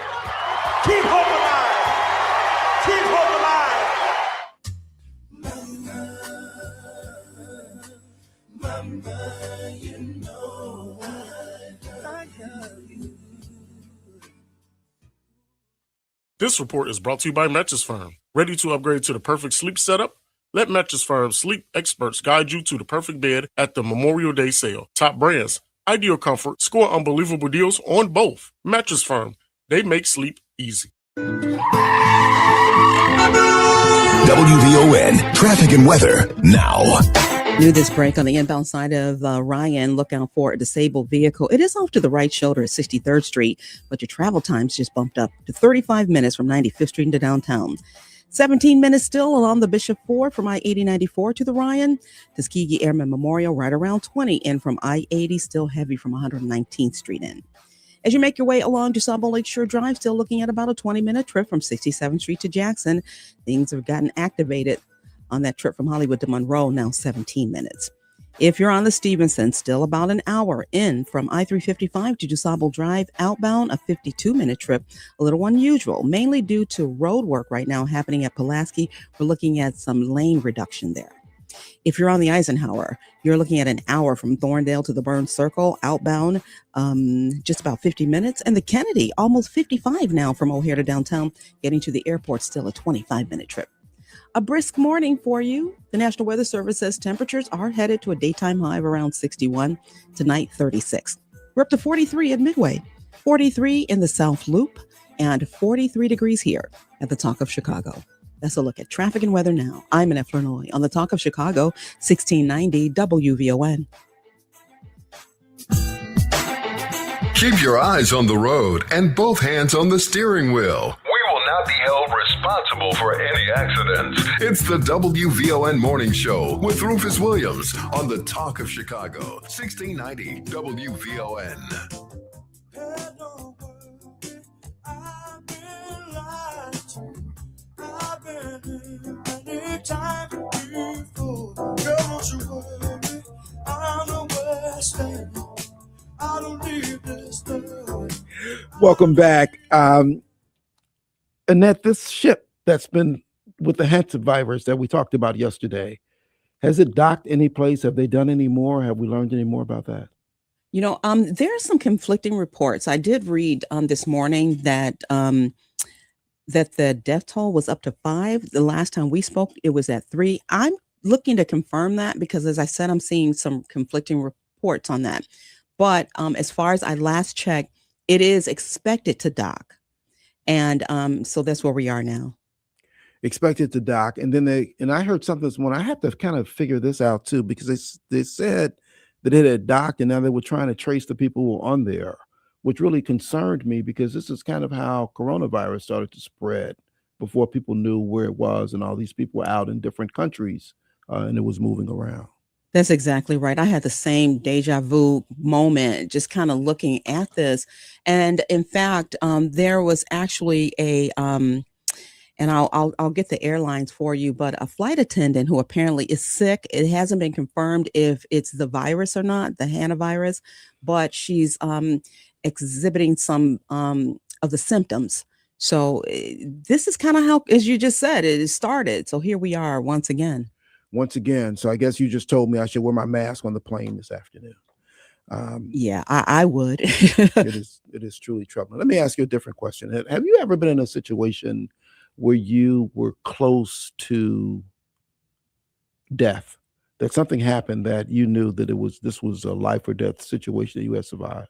Keep hope alive. Keep hope alive. Mama, you know I love you.
This report is brought to you by Mattress Firm. Ready to upgrade to the perfect sleep setup? Let Mattress Firm sleep experts guide you to the perfect bed at the Memorial Day sale. Top brands, ideal comfort, score unbelievable deals on both. Mattress Firm, they make sleep easy.
WVON traffic and weather now.
New this break on the inbound side of Ryan. Look out for a disabled vehicle. It is off to the right shoulder at 63rd Street, but your travel time's just bumped up to 35 minutes from 95th Street into downtown. 17 minutes still along the Bishop 4 from I-80-94 to the Ryan. Tuskegee Airmen Memorial right around 20 in from I-80, still heavy from 119th Street in. As you make your way along to DuSable Lakeshore Drive, still looking at about a 20-minute trip from 67th Street to Jackson. Things have gotten activated on that trip from Hollywood to Monroe, now 17 minutes. If you're on the Stevenson, still about an hour in from I-355 to DuSable Drive outbound, a 52-minute trip, a little unusual, mainly due to road work right now happening at Pulaski. We're looking at some lane reduction there. If you're on the Eisenhower, you're looking at an hour from Thorndale to the Burns Circle outbound, just about 50 minutes. And the Kennedy, almost 55 now from O'Hare to downtown, getting to the airport, still a 25-minute trip. A brisk morning for you. The National Weather Service says temperatures are headed to a daytime high of around 61, tonight 36. We're up to 43 at Midway, 43 in the South Loop, and 43 degrees here at the Talk of Chicago. That's a look at traffic and weather now. I'm Annette Flournoy on the Talk of Chicago, 1690 WVON.
Keep your eyes on the road and both hands on the steering wheel.
We will not be held
held responsible for any accidents. It's the WVON Morning Show with Rufus Williams on the Talk of Chicago, 1690 WVON.
Welcome back. Annette, this ship that's been with the Hansen virus that we talked about yesterday, has it docked any place? Have they done any more? Have we learned any more about that?
You know, there are some conflicting reports. I did read this morning that that the death toll was up to 5. The last time we spoke, it was at 3. I'm looking to confirm that because, as I said, I'm seeing some conflicting reports on that. But as far as I last checked, it is expected to dock. And so that's where we are now.
Expected to dock. And then I heard something this morning. I have to kind of figure this out too, because they said that it had docked and now they were trying to trace the people who were on there, which really concerned me because this is kind of how coronavirus started to spread before people knew where it was. And all these people were out in different countries and it was moving around.
That's exactly right. I had the same deja vu moment just kind of looking at this. And in fact, there was actually and I'll get the airlines for you, but a flight attendant who apparently is sick. It hasn't been confirmed if it's the virus or not, the hantavirus, but she's exhibiting some of the symptoms. So this is kind of how, as you just said, it started. So here we are once again.
So I guess you just told me I should wear my mask on the plane this afternoon.
Yeah, I would.
It is truly troubling. Let me ask you a different question. Have you ever been in a situation where you were close to death, that something happened that you knew that this was a life or death situation that you had survived?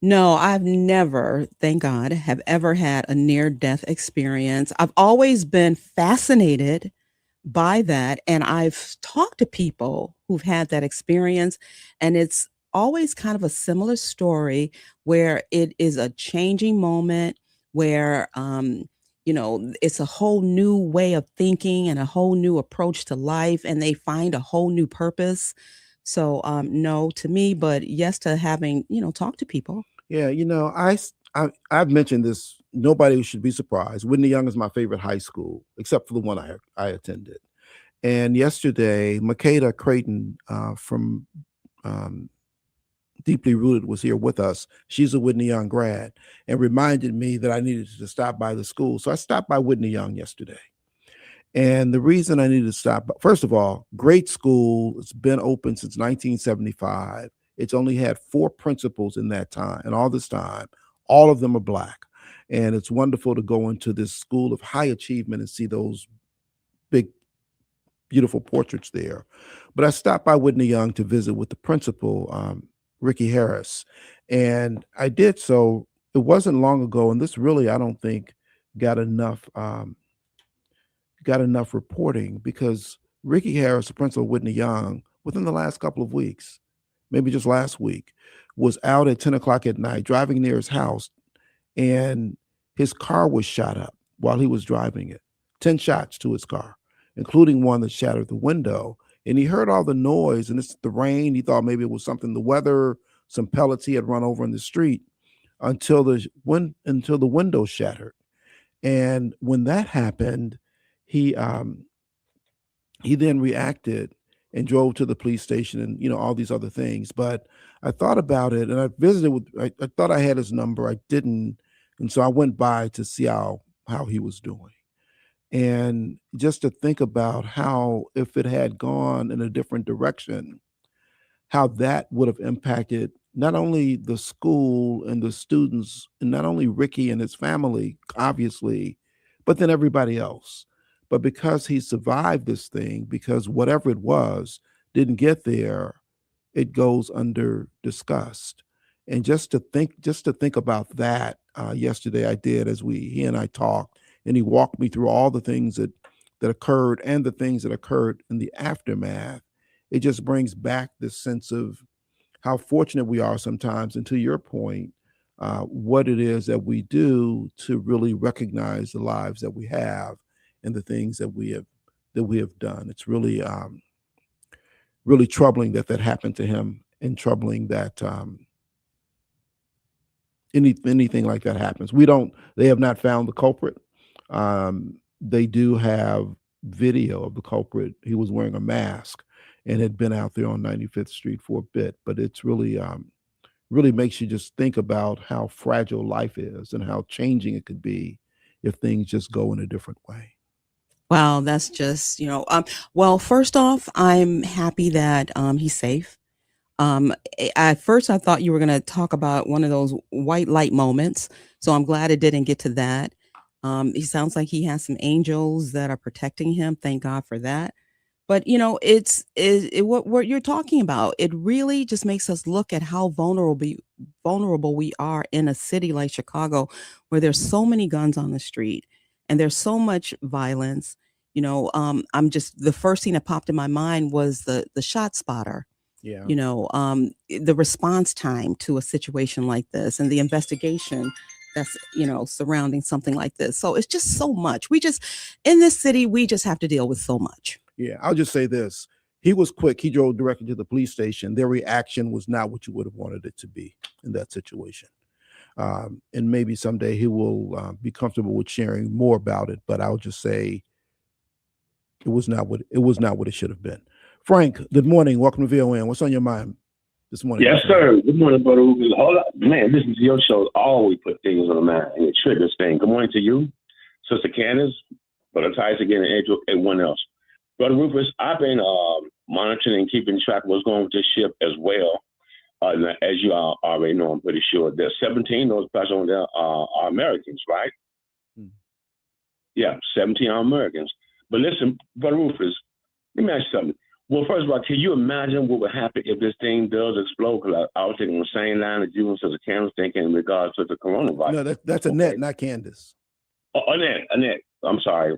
No, I've never, thank God, have ever had a near-death experience. I've always been fascinated by that, and I've talked to people who've had that experience, and it's always kind of a similar story where it is a changing moment where it's a whole new way of thinking and a whole new approach to life, and they find a whole new purpose. So no to me, but yes to having talked to people.
Yeah, I've mentioned this. Nobody should be surprised. Whitney Young is my favorite high school, except for the one I attended. And yesterday, Makeda Creighton from Deeply Rooted was here with us. She's a Whitney Young grad and reminded me that I needed to stop by the school. So I stopped by Whitney Young yesterday. And the reason I needed to stop, first of all, great school. It's been open since 1975. It's only had 4 principals in that time. And all this time, all of them are Black. And it's wonderful to go into this school of high achievement and see those big, beautiful portraits there. But I stopped by Whitney Young to visit with the principal, Ricky Harris. And I did so. It wasn't long ago. And this really, I don't think, got enough reporting, because Ricky Harris, the principal of Whitney Young, within the last couple of weeks, maybe just last week, was out at 10 o'clock at night driving near his house, and his car was shot up while he was driving it. 10 shots to his car, including one that shattered the window. And he heard all the noise, and it's the rain. He thought maybe it was something, the weather, some pellets he had run over in the street, until the window shattered. And when that happened, he then reacted and drove to the police station and all these other things. But I thought about it, and I visited I thought I had his number. I didn't. And so I went by to see how he was doing. And just to think about how, if it had gone in a different direction, how that would have impacted not only the school and the students, and not only Ricky and his family, obviously, but then everybody else. But because he survived this thing, because whatever it was didn't get there, it goes under discussed. And just to think about that yesterday, I did, as he and I talked, and he walked me through all the things that occurred and the things that occurred in the aftermath. It just brings back this sense of how fortunate we are sometimes. And to your point, what it is that we do to really recognize the lives that we have and the things that we have done. It's really really troubling that happened to him, and troubling that anything like that happens. They have not found the culprit. They do have video of the culprit. He was wearing a mask and had been out there on 95th Street for a bit, but it's really really makes you just think about how fragile life is and how changing it could be if things just go in a different way.
Wow, that's just, well, first off, I'm happy that he's safe. At first, I thought you were going to talk about one of those white light moments, so I'm glad it didn't get to that. He sounds like he has some angels that are protecting him. Thank God for that. But it's what you're talking about. It really just makes us look at how vulnerable we are in a city like Chicago, where there's so many guns on the street and there's so much violence. I'm just, the first thing that popped in my mind was the shot spotter.
Yeah.
The response time to a situation like this and the investigation that's surrounding something like this. So it's just so much. In this city, we just have to deal with so much.
Yeah, I'll just say this. He was quick. He drove directly to the police station. Their reaction was not what you would have wanted it to be in that situation. And maybe someday he will be comfortable with sharing more about it. But I'll just say it was not what it should have been. Frank, good morning. Welcome to VON. What's on your mind this morning?
Yes, sir. Good morning, brother. Hold up. Man, listen to your show. Always put things on the mind and it triggers things. Good morning to you, Sister Candace, Brother Tice again, and Angel, and everyone else. Brother Rufus, I've been monitoring and keeping track of what's going on with this ship as well. As you already know, I'm pretty sure there's 17 of those passengers on there are Americans, right? Yeah, 17 are Americans. But listen, Brother Rufus, let me ask you something. Well, first of all, can you imagine what would happen if this thing does explode? Because I was thinking the same line as you and Sister Candace thinking in regards to the coronavirus.
No, that's Annette, not Candace.
Oh, Annette. I'm sorry,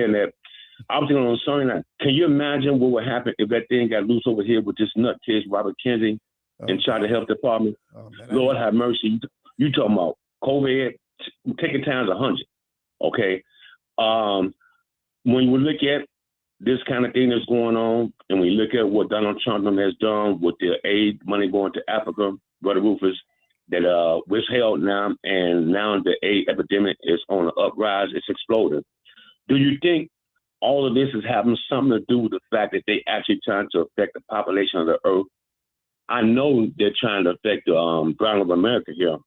Annette. I was thinking on the same line. Can you imagine what would happen if that thing got loose over here with this nutcase Robert Kennedy and Charter Health Department? Lord have mercy. You talking about COVID, taking times 100. Okay. When we look at this kind of thing that's going on, and we look at what Donald Trump has done with the aid money going to Africa, Brother Rufus, that was held now, and now the aid epidemic is on the uprise. It's exploding. Do you think all of this is having something to do with the fact that they actually trying to affect the population of the earth? I know they're trying to affect the ground of America here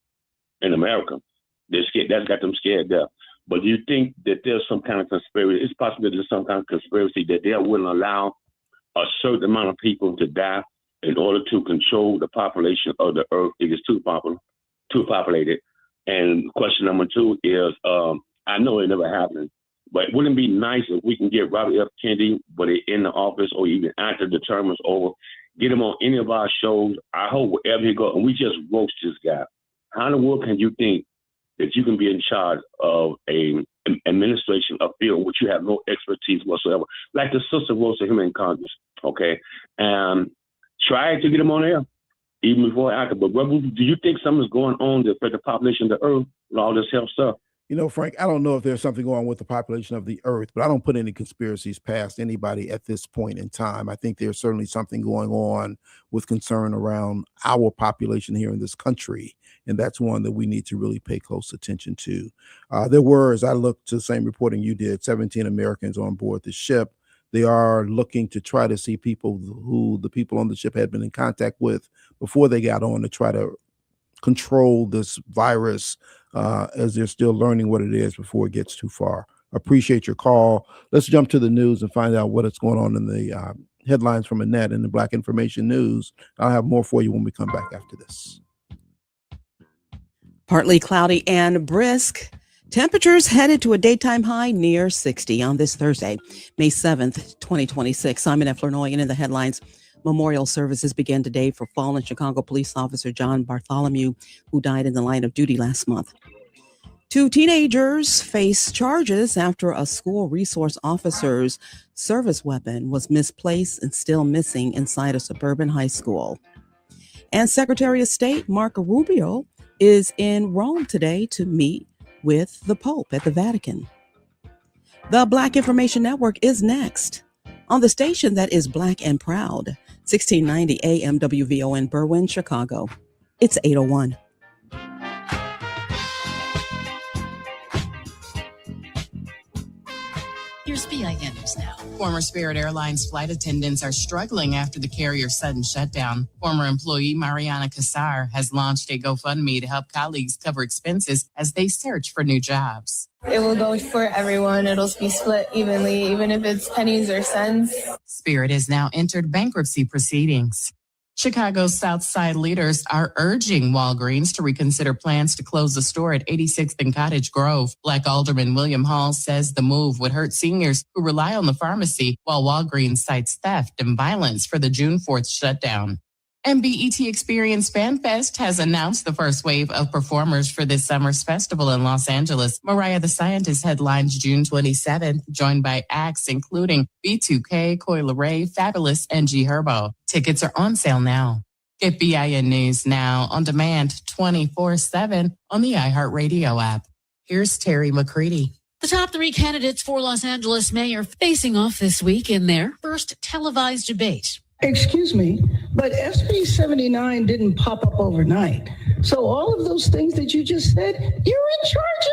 in America. They're scared. That's got them scared there. But do you think that there's some kind of conspiracy? It's possible there's some kind of conspiracy that they wouldn't allow a certain amount of people to die in order to control the population of the earth if it's too populated. And question number 2 is, I know it never happened, but wouldn't it be nice if we can get Robert F. Kennedy, whether in the office or even after the term is over, get him on any of our shows? I hope wherever he goes, and we just roast this guy. How in the world can you think that you can be in charge of an administration, a field which you have no expertise whatsoever, like the sister roasted to him in Congress, okay? Try to get him on air, even before after. But do you think something's going on to affect the population of the earth with all this health stuff?
Frank, I don't know if there's something going on with the population of the earth, but I don't put any conspiracies past anybody at this point in time. I think there's certainly something going on with concern around our population here in this country, and that's one that we need to really pay close attention to. There were, as I looked to the same reporting you did, 17 Americans on board the ship. They are looking to try to see people who the people on the ship had been in contact with before they got on to try to control this virus as they're still learning what it is before it gets too far. Appreciate your call. Let's jump to the news and find out what's going on in the headlines from Annette in the Black Information News. I'll have more for you when we come back after this.
Partly cloudy and brisk. Temperatures headed to a daytime high near 60 on this Thursday, May 7th, 2026. I'm Annette Flournoy, and in the headlines, memorial services began today for fallen Chicago police officer John Bartholomew, who died in the line of duty last month. 2 teenagers face charges after a school resource officer's service weapon was misplaced and still missing inside a suburban high school. And Secretary of State Marco Rubio is in Rome today to meet with the Pope at the Vatican. The Black Information Network is next on the station that is Black and proud, 1690 AM WVON Berwyn, Chicago. It's 8:01.
Here's BIN News Now. Former Spirit Airlines flight attendants are struggling after the carrier's sudden shutdown. Former employee Mariana Casar has launched a GoFundMe to help colleagues cover expenses as they search for new jobs.
It will go for everyone. It'll be split evenly, even if it's pennies or cents.
Spirit has now entered bankruptcy proceedings. Chicago's South Side leaders are urging Walgreens to reconsider plans to close the store at 86th and Cottage Grove. Black Alderman William Hall says the move would hurt seniors who rely on the pharmacy, while Walgreens cites theft and violence for the June 4th shutdown. And BET Experience Fan Fest has announced the first wave of performers for this summer's festival in Los Angeles. Mariah the Scientist headlines June 27th, joined by acts including B2K, Coi Leray, Fabulous, and G Herbo. Tickets are on sale now. Get BIN News Now on demand 24/7 on the iHeartRadio app. Here's Terry McCready.
The top three candidates for Los Angeles mayor facing off this week in their first televised debate.
Excuse me, but SB 79 didn't pop up overnight. So all of those things that you just said, you're in charge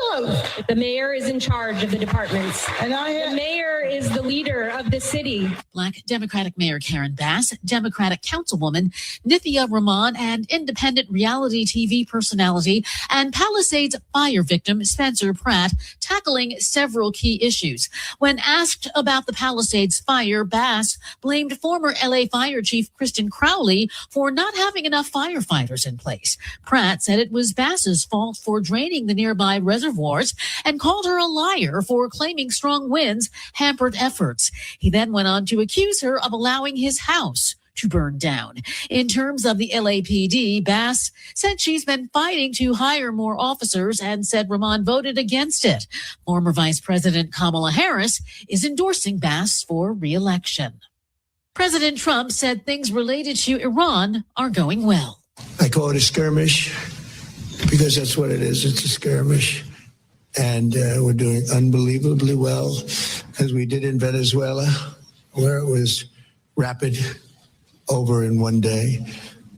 of.
The mayor is in charge of the departments.
And
the mayor is the leader of the city.
Black Democratic Mayor Karen Bass, Democratic Councilwoman Nithya Rahman, and independent reality TV personality and Palisades fire victim Spencer Pratt tackling several key issues. When asked about the Palisades fire, Bass blamed former LA Fire Chief Kristen Crowley for not having enough firefighters in place. Pratt said it was Bass's fault for draining the nearby reservoirs and called her a liar for claiming strong winds hampered efforts. He then went on to accuse her of allowing his house to burn down. In terms of the LAPD, Bass said she's been fighting to hire more officers and said Rahman voted against it. Former Vice President Kamala Harris is endorsing Bass for re-election. President Trump said things related to Iran are going well.
I call it a skirmish because that's what it is. It's a skirmish. And we're doing unbelievably well, as we did in Venezuela, where it was rapid, over in one day.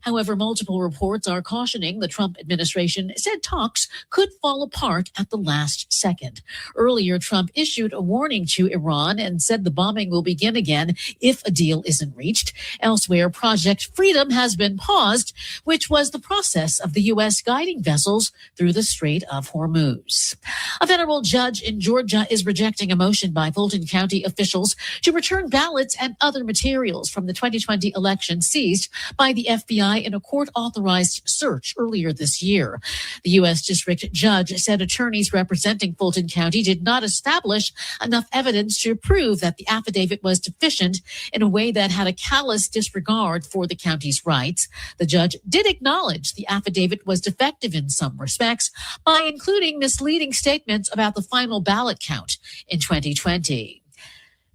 However, multiple reports are cautioning the Trump administration said talks could fall apart at the last second. Earlier, Trump issued a warning to Iran and said the bombing will begin again if a deal isn't reached. Elsewhere, Project Freedom has been paused, which was the process of the U.S. guiding vessels through the Strait of Hormuz. A federal judge in Georgia is rejecting a motion by Fulton County officials to return ballots and other materials from the 2020 election seized by the FBI in a court-authorized search earlier this year. The U.S. District Judge said attorneys representing Fulton County did not establish enough evidence to prove that the affidavit was deficient in a way that had a callous disregard for the county's rights. The judge did acknowledge the affidavit was defective in some respects by including misleading statements about the final ballot count in 2020.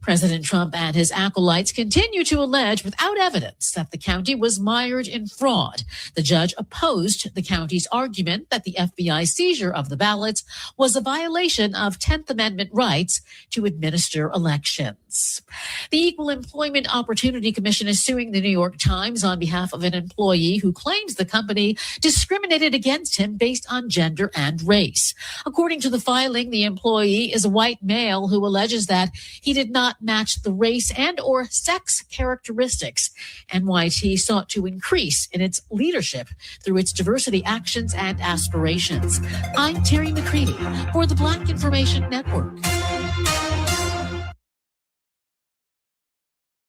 President Trump and his acolytes continue to allege without evidence that the county was mired in fraud. The judge opposed the county's argument that the FBI seizure of the ballots was a violation of 10th Amendment rights to administer elections. The Equal Employment Opportunity Commission is suing the New York Times on behalf of an employee who claims the company discriminated against him based on gender and race. According to the filing, the employee is a white male who alleges that he did not match the race and or sex characteristics NYT sought to increase in its leadership through its diversity actions and aspirations. I'm Terry McCready for the Black Information Network.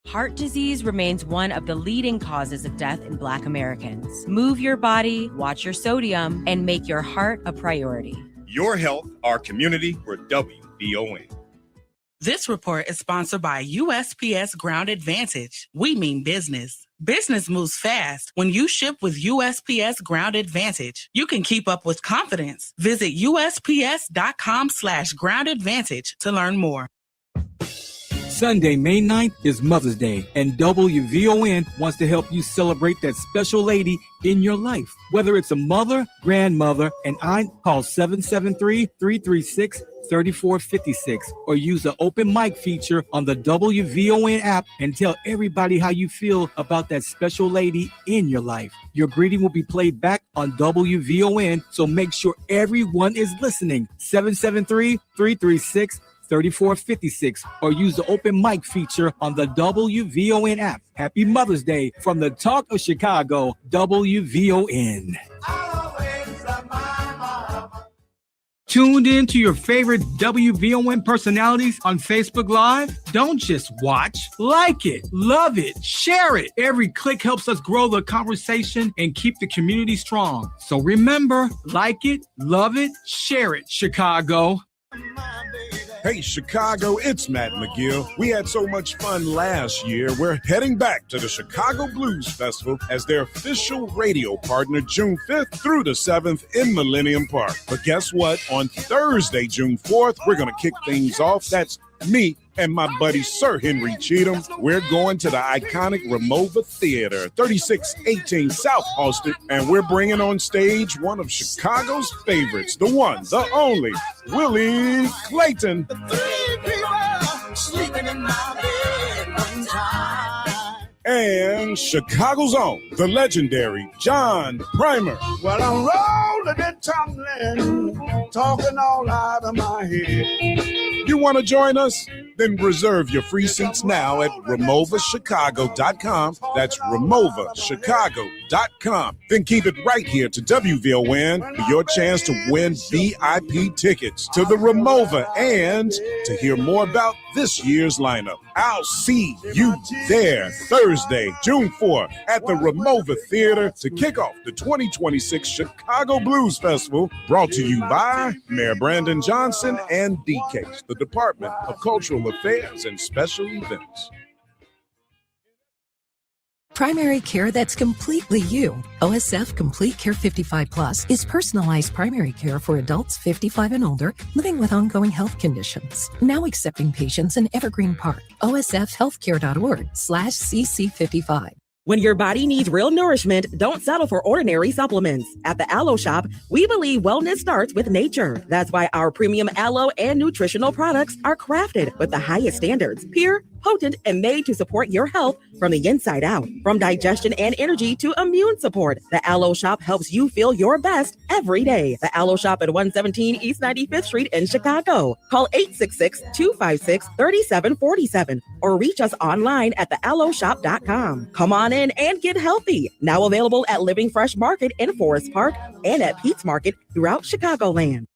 Heart disease remains one of the leading causes of death in Black Americans. Move your body, watch your sodium, and make your heart a priority.
Your health, our community, we're WVON.
This report is sponsored by USPS Ground Advantage. We mean business. Business moves fast when you ship with USPS Ground Advantage. You can keep up with confidence. Visit USPS.com/Ground Advantage to learn more.
Sunday, May 9th is Mother's Day, and WVON wants to help you celebrate that special lady in your life. Whether it's a mother, grandmother, and aunt, call 773-336-3456 or use the open mic feature on the WVON app and tell everybody how you feel about that special lady in your life. Your greeting will be played back on WVON, so make sure everyone is listening. 773-336-3456 or use the open mic feature on the WVON app. Happy Mother's Day from the Talk of Chicago, WVON. Tuned in to your favorite WVON personalities on Facebook Live? Don't just watch, like it, love it, share it. Every click helps us grow the conversation and keep the community strong. So remember, like it, love it, share it, Chicago.
Hey, Chicago, it's Matt McGill. We had so much fun last year. We're heading back to the Chicago Blues Festival as their official radio partner June 5th through the 7th in Millennium Park. But guess what? On Thursday, June 4th, we're going to kick things off. That's me and my buddy Sir Henry Cheatham. We're going to the iconic Ramova Theater, 3618 South Austin, and we're bringing on stage one of Chicago's favorites, the one, the only, Willie Clayton.
Sleeping in my bed one time.
And Chicago's own, the legendary John Primer.
Well, I'm rolling and tumbling, talking all out of my head.
You want to join us? Then reserve your free seats now at RamovaChicago.com. That's RamovaChicago.com. Then keep it right here to WVON for your chance to win VIP tickets to the Ramova and to hear more about this year's lineup. I'll see you there Thursday, June 4th at the Ramova Theater to kick off the 2026 Chicago Blues Festival, brought to you by Mayor Brandon Johnson and DCASE, the Department of Cultural Affairs and Special Events.
Primary care that's completely you. OSF Complete Care 55 Plus is personalized primary care for adults 55 and older living with ongoing health conditions. Now accepting patients in Evergreen Park. OSFhealthcare.org/CC55.
When your body needs real nourishment, don't settle for ordinary supplements. At the Aloe Shop, we believe wellness starts with nature. That's why our premium aloe and nutritional products are crafted with the highest standards, pure, potent, and made to support your health from the inside out. From digestion and energy to immune support, the Aloe Shop helps you feel your best every day. The Aloe Shop at 117 East 95th Street in Chicago. Call 866-256-3747 or reach us online at thealoeshop.com. Come on in and get healthy. Now available at Living Fresh Market in Forest Park and at Pete's Market throughout Chicagoland.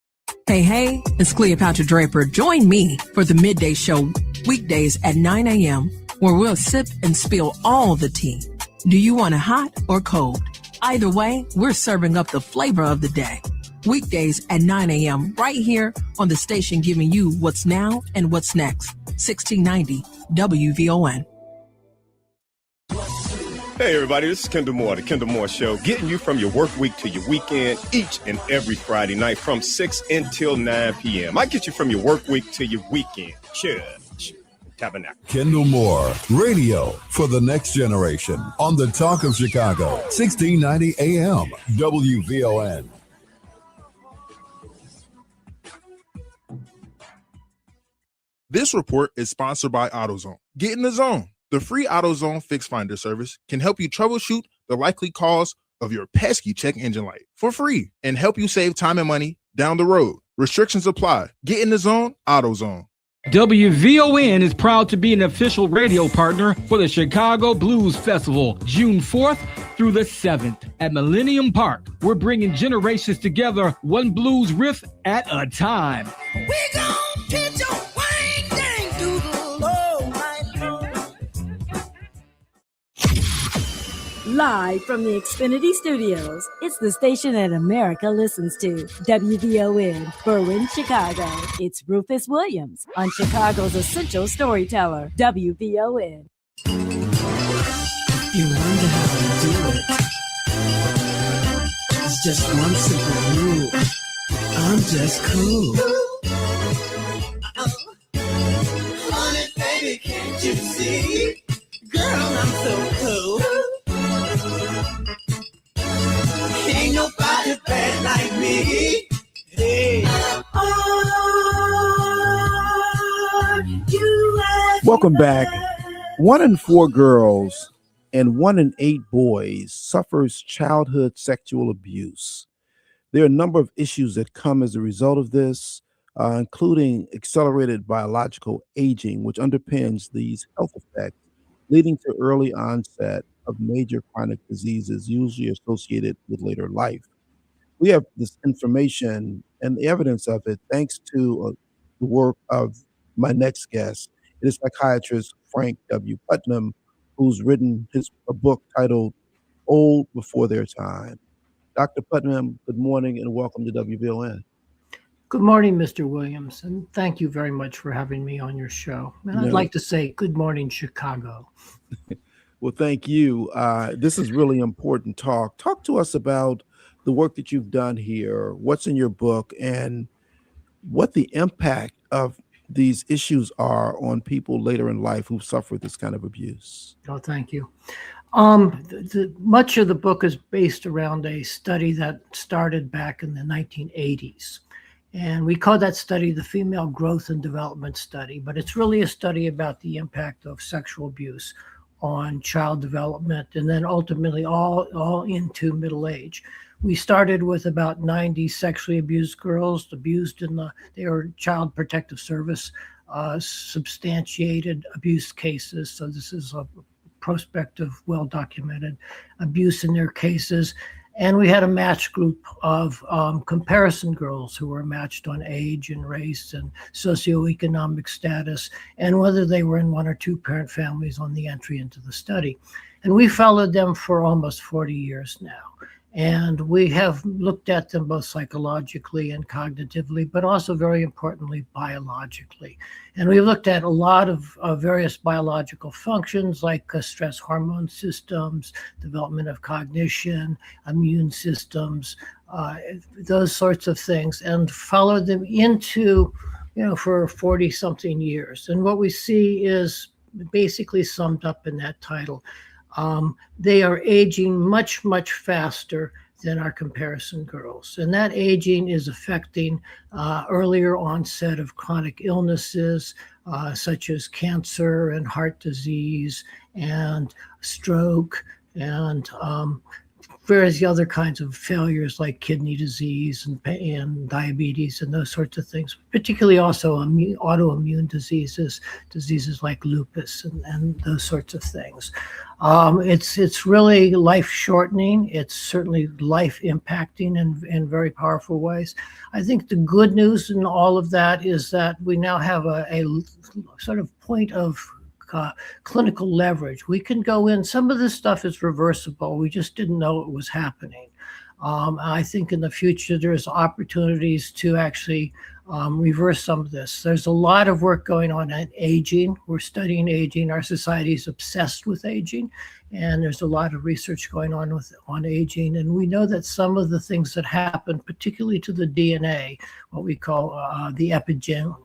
Hey, it's Cleopatra Draper. Join me for the Midday Show weekdays at 9 a.m. where we'll sip and spill all the tea. Do you want it hot or cold? Either way, we're serving up the flavor of the day. Weekdays at 9 a.m. right here on the station giving you what's now and what's next. 1690 WVON.
Hey everybody, this is Kendall Moore, The Kendall Moore Show, getting you from your work week to your weekend each and every Friday night from 6 until 9 p.m. I get you from your work week to your weekend. Church, Tabernacle.
Kendall Moore, radio for the next generation on the Talk of Chicago, 1690 AM, WVON.
This report is sponsored by AutoZone. Get in the zone. The free AutoZone Fix Finder service can help you troubleshoot the likely cause of your pesky check engine light for free and help you save time and money down the road. Restrictions apply. Get in the zone, AutoZone.
WVON is proud to be an official radio partner for the Chicago Blues Festival, June 4th through the 7th at Millennium Park. We're bringing generations together, one blues riff at a time.
We gon' teach your wang dang doodle all night long.
Live from the Xfinity Studios, it's the station that America listens to, WVON, Berwyn, Chicago. It's Rufus Williams on Chicago's essential storyteller, WVON.
You wonder how we do it. It's just one simple rule. I'm just cool.
Honey, baby,
baby, can't you see? Girl, I'm so cool. Ain't nobody bad like me. Hey.
Welcome back. 1 in 4 girls and 1 in 8 boys suffers childhood sexual abuse. There are a number of issues that come as a result of this, including accelerated biological aging, which underpins these health effects, leading to early onset of major chronic diseases, usually associated with later life. We have this information and the evidence of it thanks to the work of my next guest. It is psychiatrist Frank W. Putnam, who's written a book titled Old Before Their Time. Dr. Putnam, good morning and welcome to WVON.
Good morning, Mr. Williams, and thank you very much for having me on your show. And I'd like to say good morning, Chicago.
Well, thank you. This is really important talk. Talk to us about the work that you've done here, what's in your book, and what the impact of these issues are on people later in life who've suffered this kind of abuse.
Oh, thank you. Much of the book is based around a study that started back in the 1980s. And we call that study the Female Growth and Development Study, but it's really a study about the impact of sexual abuse on child development and then ultimately all into middle age. We started with about 90 sexually abused girls, abused they were Child Protective Service substantiated abuse cases. So this is a prospective, well-documented abuse in their cases. And we had a match group of comparison girls who were matched on age and race and socioeconomic status and whether they were in 1 or 2 parent families on the entry into the study. And we followed them for almost 40 years now. And we have looked at them both psychologically and cognitively, but also very importantly, biologically. And we looked at a lot of various biological functions like stress hormone systems, development of cognition, immune systems, those sorts of things, and followed them into, for 40 something years. And what we see is basically summed up in that title. They are aging much, much faster than our comparison girls. And that aging is affecting earlier onset of chronic illnesses, such as cancer and heart disease and stroke and various other kinds of failures like kidney disease and diabetes and those sorts of things, particularly also autoimmune diseases like lupus and those sorts of things. It's really life shortening. It's certainly life impacting in very powerful ways. I think the good news in all of that is that we now have a sort of point of clinical leverage. We can go in. Some of this stuff is reversible. We just didn't know it was happening. I think in the future there's opportunities to actually reverse some of this. There's a lot of work going on aging. We're studying aging. Our society is obsessed with aging, and there's a lot of research going on aging. And we know that some of the things that happen, particularly to the DNA, what we call the epigenome,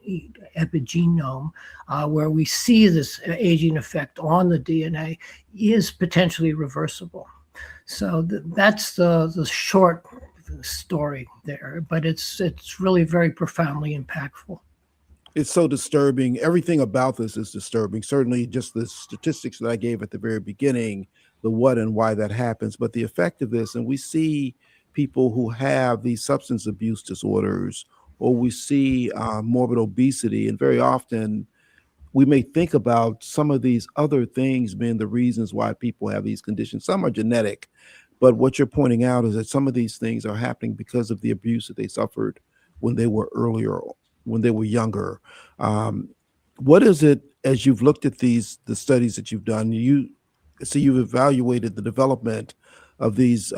where we see this aging effect on the DNA, is potentially reversible. So that's the short story there, but it's really very profoundly impactful.
It's so disturbing. Everything about this is disturbing. Certainly just the statistics that I gave at the very beginning, the what and why that happens, but the effect of this. And we see people who have these substance abuse disorders, or we see morbid obesity, and very often we may think about some of these other things being the reasons why people have these conditions. Some are genetic, but what you're pointing out is that some of these things are happening because of the abuse that they suffered when they were younger. What is it, as you've looked at the studies that you've done, you've evaluated the development of these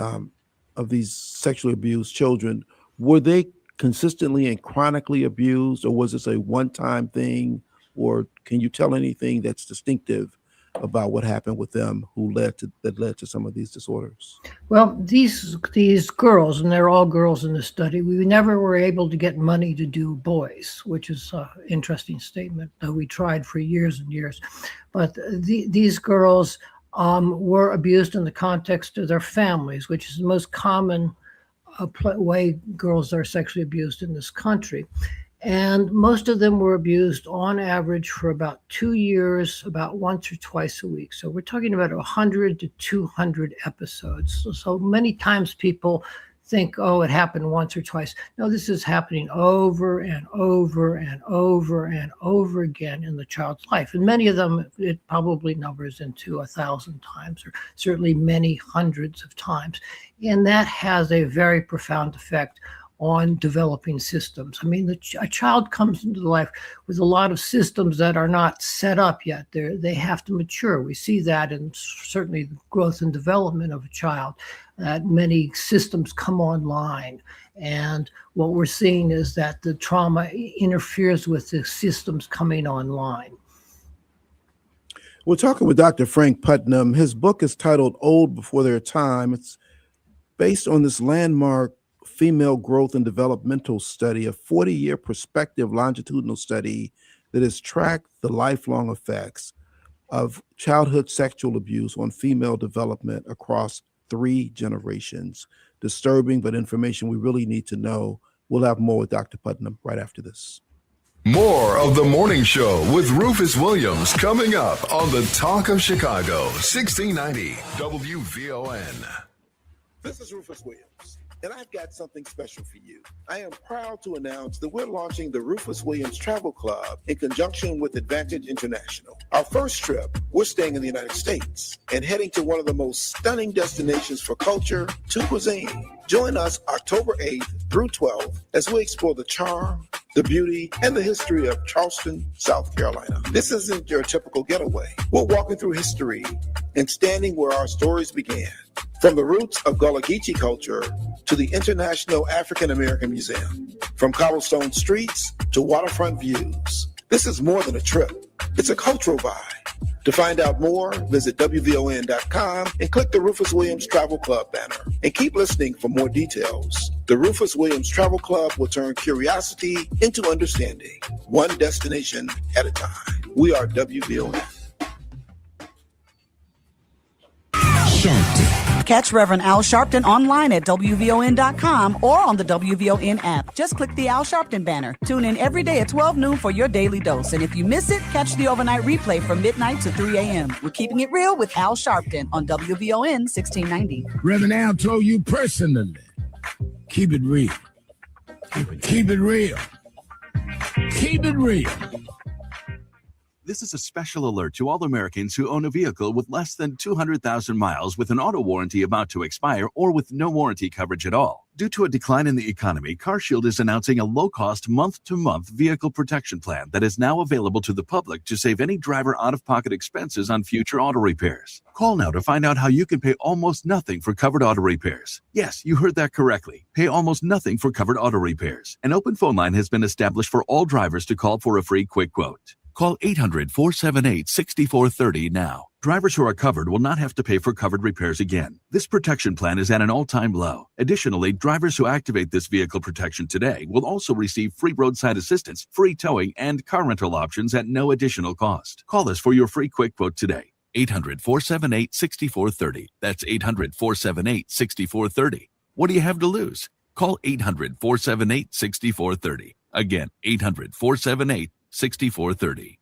sexually abused children. Were they consistently and chronically abused, or was this a one-time thing? Or can you tell anything that's distinctive about what happened with them that led to some of these disorders?
Well, these girls, and they're all girls in the study, we never were able to get money to do boys, which is an interesting statement, though we tried for years and years. But these girls were abused in the context of their families, which is the most common way girls are sexually abused in this country. And most of them were abused on average for about 2 years, about once or twice a week. So we're talking about 100 to 200 episodes. So many times people think, oh, it happened once or twice. No, this is happening over and over and over and over again in the child's life. And many of them, it probably numbers into 1,000 times, or certainly many hundreds of times. And that has a very profound effect on developing systems. I mean, a child comes into life with a lot of systems that are not set up yet. They have to mature. We see that in certainly the growth and development of a child, that many systems come online. And what we're seeing is that the trauma interferes with the systems coming online.
We're talking with Dr. Frank Putnam. His book is titled Old Before Their Time. It's based on this landmark female growth and developmental study, a 40-year perspective longitudinal study that has tracked the lifelong effects of childhood sexual abuse on female development across 3 generations. Disturbing, but information we really need to know. We'll have more with Dr. Putnam right after this.
More of the morning show with Rufus Williams coming up on the Talk of Chicago, 1690 WVON.
This is Rufus Williams, and I've got something special for you. I am proud to announce that we're launching the Rufus Williams Travel Club in conjunction with Advantage International. Our first trip, we're staying in the United States and heading to one of the most stunning destinations for culture to cuisine. Join us October 8th through 12th as we explore the charm, the beauty, and the history of Charleston, South Carolina. This isn't your typical getaway. We're walking through history and standing where our stories began. From the roots of Gullah Geechee culture to the International African American Museum, from cobblestone streets to waterfront views. This is more than a trip. It's a cultural vibe. To find out more, visit WVON.com and click the Rufus Williams Travel Club banner. And keep listening for more details. The Rufus Williams Travel Club will turn curiosity into understanding, one destination at a time. We are WVON.
Catch Reverend Al Sharpton online at WVON.com or on the WVON app. Just click the Al Sharpton banner. Tune in every day at 12 noon for your daily dose. And if you miss it, catch the overnight replay from midnight to 3 a.m. We're keeping it real with Al Sharpton on WVON 1690.
Reverend Al told you personally, keep it real. Keep it real. Keep it real.
This is a special alert to all Americans who own a vehicle with less than 200,000 miles with an auto warranty about to expire or with no warranty coverage at all. Due to a decline in the economy, CarShield is announcing a low-cost month-to-month vehicle protection plan that is now available to the public to save any driver out-of-pocket expenses on future auto repairs. Call now to find out how you can pay almost nothing for covered auto repairs. Yes, you heard that correctly. Pay almost nothing for covered auto repairs. An open phone line has been established for all drivers to call for a free quick quote. Call 800-478-6430 now. Drivers who are covered will not have to pay for covered repairs again. This protection plan is at an all-time low. Additionally, drivers who activate this vehicle protection today will also receive free roadside assistance, free towing, and car rental options at no additional cost. Call us for your free quick quote today. 800-478-6430. That's 800-478-6430. What do you have to lose? Call 800-478-6430. Again, 800-478-6430.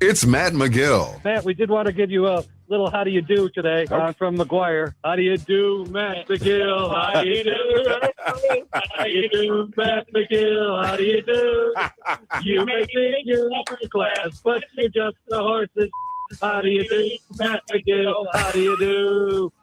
It's Matt McGill.
Matt, we did want to give you a little how do you do today. I'm from McGuire. How do you do, Matt McGill? How do you do? How do you do, Matt McGill? How do you do? You may think you're upper class, but you're just a horse's. How do you do, Matt McGill? How do you do?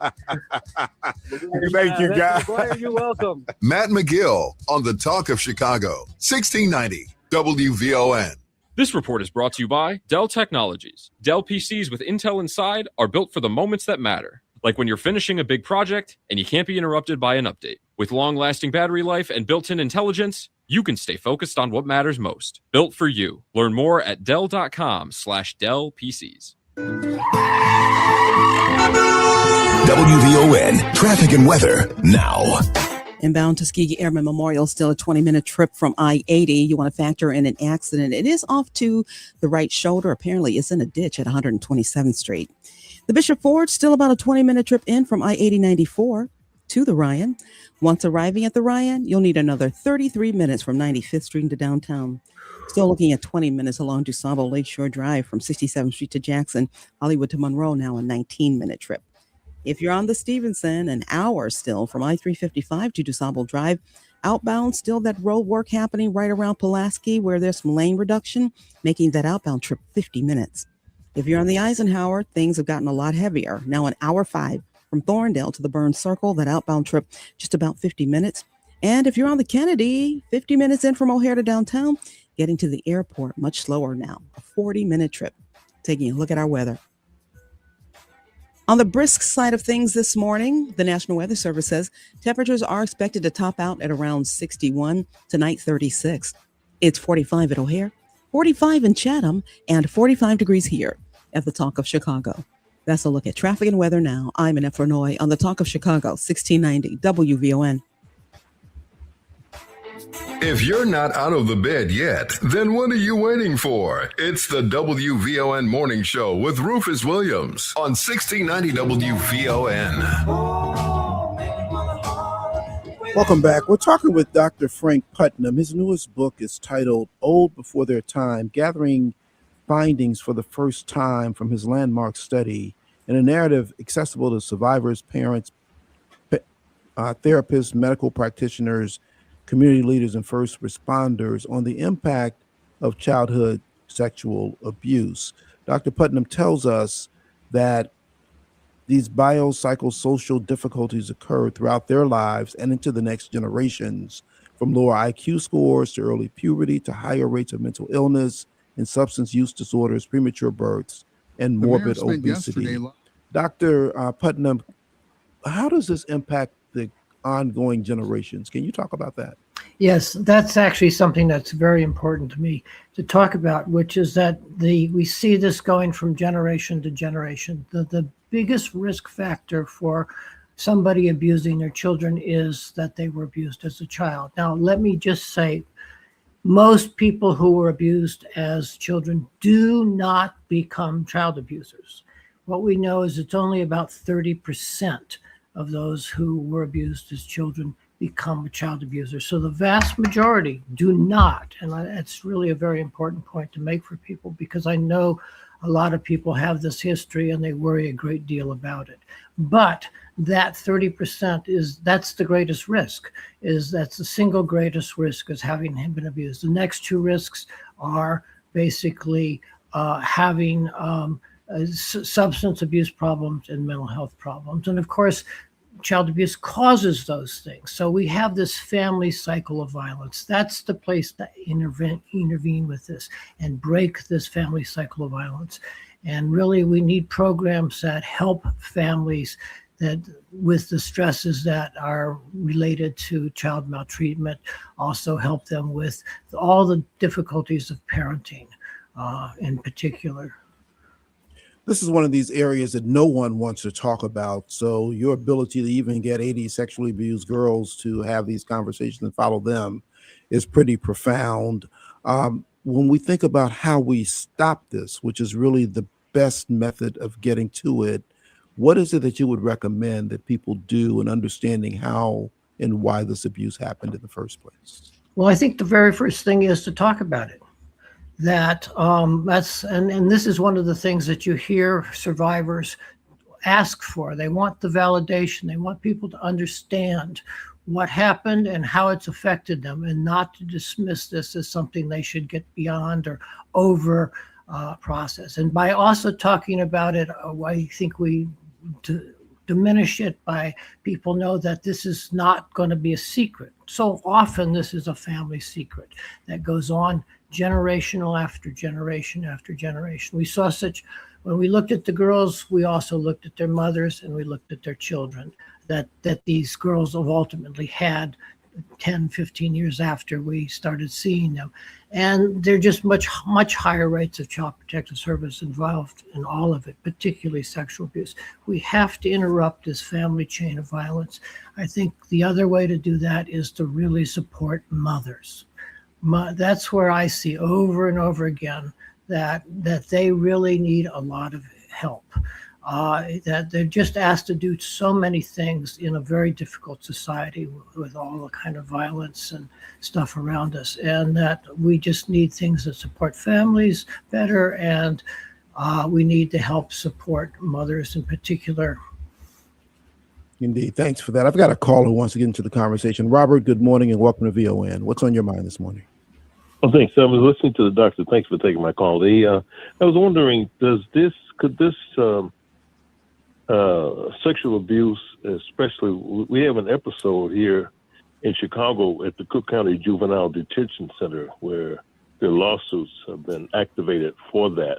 Thank you, guys.
McGuire, you're welcome.
Matt McGill on the Talk of Chicago, 1690 WVON.
This report is brought to you by Dell Technologies. Dell PCs with Intel inside are built for the moments that matter, like when you're finishing a big project and you can't be interrupted by an update. With long-lasting battery life and built-in intelligence, you can stay focused on what matters most. Built for you. Learn more at Dell.com/Dell PCs.
WVON traffic and weather now.
Inbound Tuskegee Airmen Memorial, still a 20-minute trip from I-80. You want to factor in an accident. It is off to the right shoulder. Apparently, it's in a ditch at 127th Street. The Bishop Ford, still about a 20-minute trip in from I-80-94 to the Ryan. Once arriving at the Ryan, you'll need another 33 minutes from 95th Street to downtown. Still looking at 20 minutes along DuSable Lakeshore Drive from 67th Street to Jackson, Hollywood to Monroe, now a 19-minute trip. If you're on the Stevenson, an hour still from I-355 to DuSable Drive. Outbound, still that road work happening right around Pulaski where there's some lane reduction, making that outbound trip 50 minutes. If you're on the Eisenhower, things have gotten a lot heavier. Now an hour 5 from Thorndale to the Burns Circle, that outbound trip just about 50 minutes. And if you're on the Kennedy, 50 minutes in from O'Hare to downtown, getting to the airport much slower now, a 40-minute trip. Taking a look at our weather. On the brisk side of things this morning, the National Weather Service says temperatures are expected to top out at around 61, tonight 36. It's 45 at O'Hare, 45 in Chatham, and 45 degrees here at the Talk of Chicago. That's a look at traffic and weather now. I'm Annette Flournoy on the Talk of Chicago, 1690 WVON.
If you're not out of the bed yet, then what are you waiting for? It's the WVON Morning Show with Rufus Williams on 1690 WVON.
Welcome back. We're talking with Dr. Frank Putnam. His newest book is titled Old Before Their Time, gathering findings for the first time from his landmark study in a narrative accessible to survivors, parents, therapists, medical practitioners, community leaders, and first responders on the impact of childhood sexual abuse. Dr. Putnam tells us that these biopsychosocial difficulties occur throughout their lives and into the next generations, from lower IQ scores to early puberty to higher rates of mental illness and substance use disorders, premature births, and morbid obesity. Dr. Putnam, how does this impact the ongoing generations? Can you talk about that?
Yes, that's actually something that's very important to me to talk about, which is that we see this going from generation to generation. The biggest risk factor for somebody abusing their children is that they were abused as a child. Now, let me just say, most people who were abused as children do not become child abusers. What we know is it's only about 30% of those who were abused as children become a child abuser. So the vast majority do not. And that's really a very important point to make for people, because I know a lot of people have this history and they worry a great deal about it. But that 30% that's the greatest risk, that's the single greatest risk, is having been abused. The next two risks are basically having substance abuse problems and mental health problems. And of course, child abuse causes those things. So we have this family cycle of violence. That's the place to intervene with this and break this family cycle of violence. And really, we need programs that help families that with the stresses that are related to child maltreatment, also help them with all the difficulties of parenting in particular.
This is one of these areas that no one wants to talk about. So your ability to even get 80 sexually abused girls to have these conversations and follow them is pretty profound. When we think about how we stop this, which is really the best method of getting to it, what is it that you would recommend that people do in understanding how and why this abuse happened in the first place?
Well, I think the very first thing is to talk about it. That's and this is one of the things that you hear survivors ask for. They want the validation. They want people to understand what happened and how it's affected them, and not to dismiss this as something they should get beyond or over process. And by also talking about it, I think we diminish it by people know that this is not going to be a secret. So often this is a family secret that goes on generational after generation after generation. We saw when we looked at the girls, we also looked at their mothers and we looked at their children, that these girls have ultimately had 10, 15 years after we started seeing them. And they're just much higher rates of Child Protective Service involved in all of it, particularly sexual abuse. We have to interrupt this family chain of violence. I think the other way to do that is to really support mothers. That's where I see over and over again that they really need a lot of help. That they're just asked to do so many things in a very difficult society with all the kind of violence and stuff around us, and that we just need things that support families better, and we need to help support mothers in particular.
Indeed. Thanks for that. I've got a caller who wants to get into the conversation. Robert, good morning and welcome to VON. What's on your mind this morning?
Well, thanks. I was listening to the doctor. Thanks for taking my call. I was wondering, could this sexual abuse, especially, we have an episode here in Chicago at the Cook County Juvenile Detention Center where the lawsuits have been activated for that.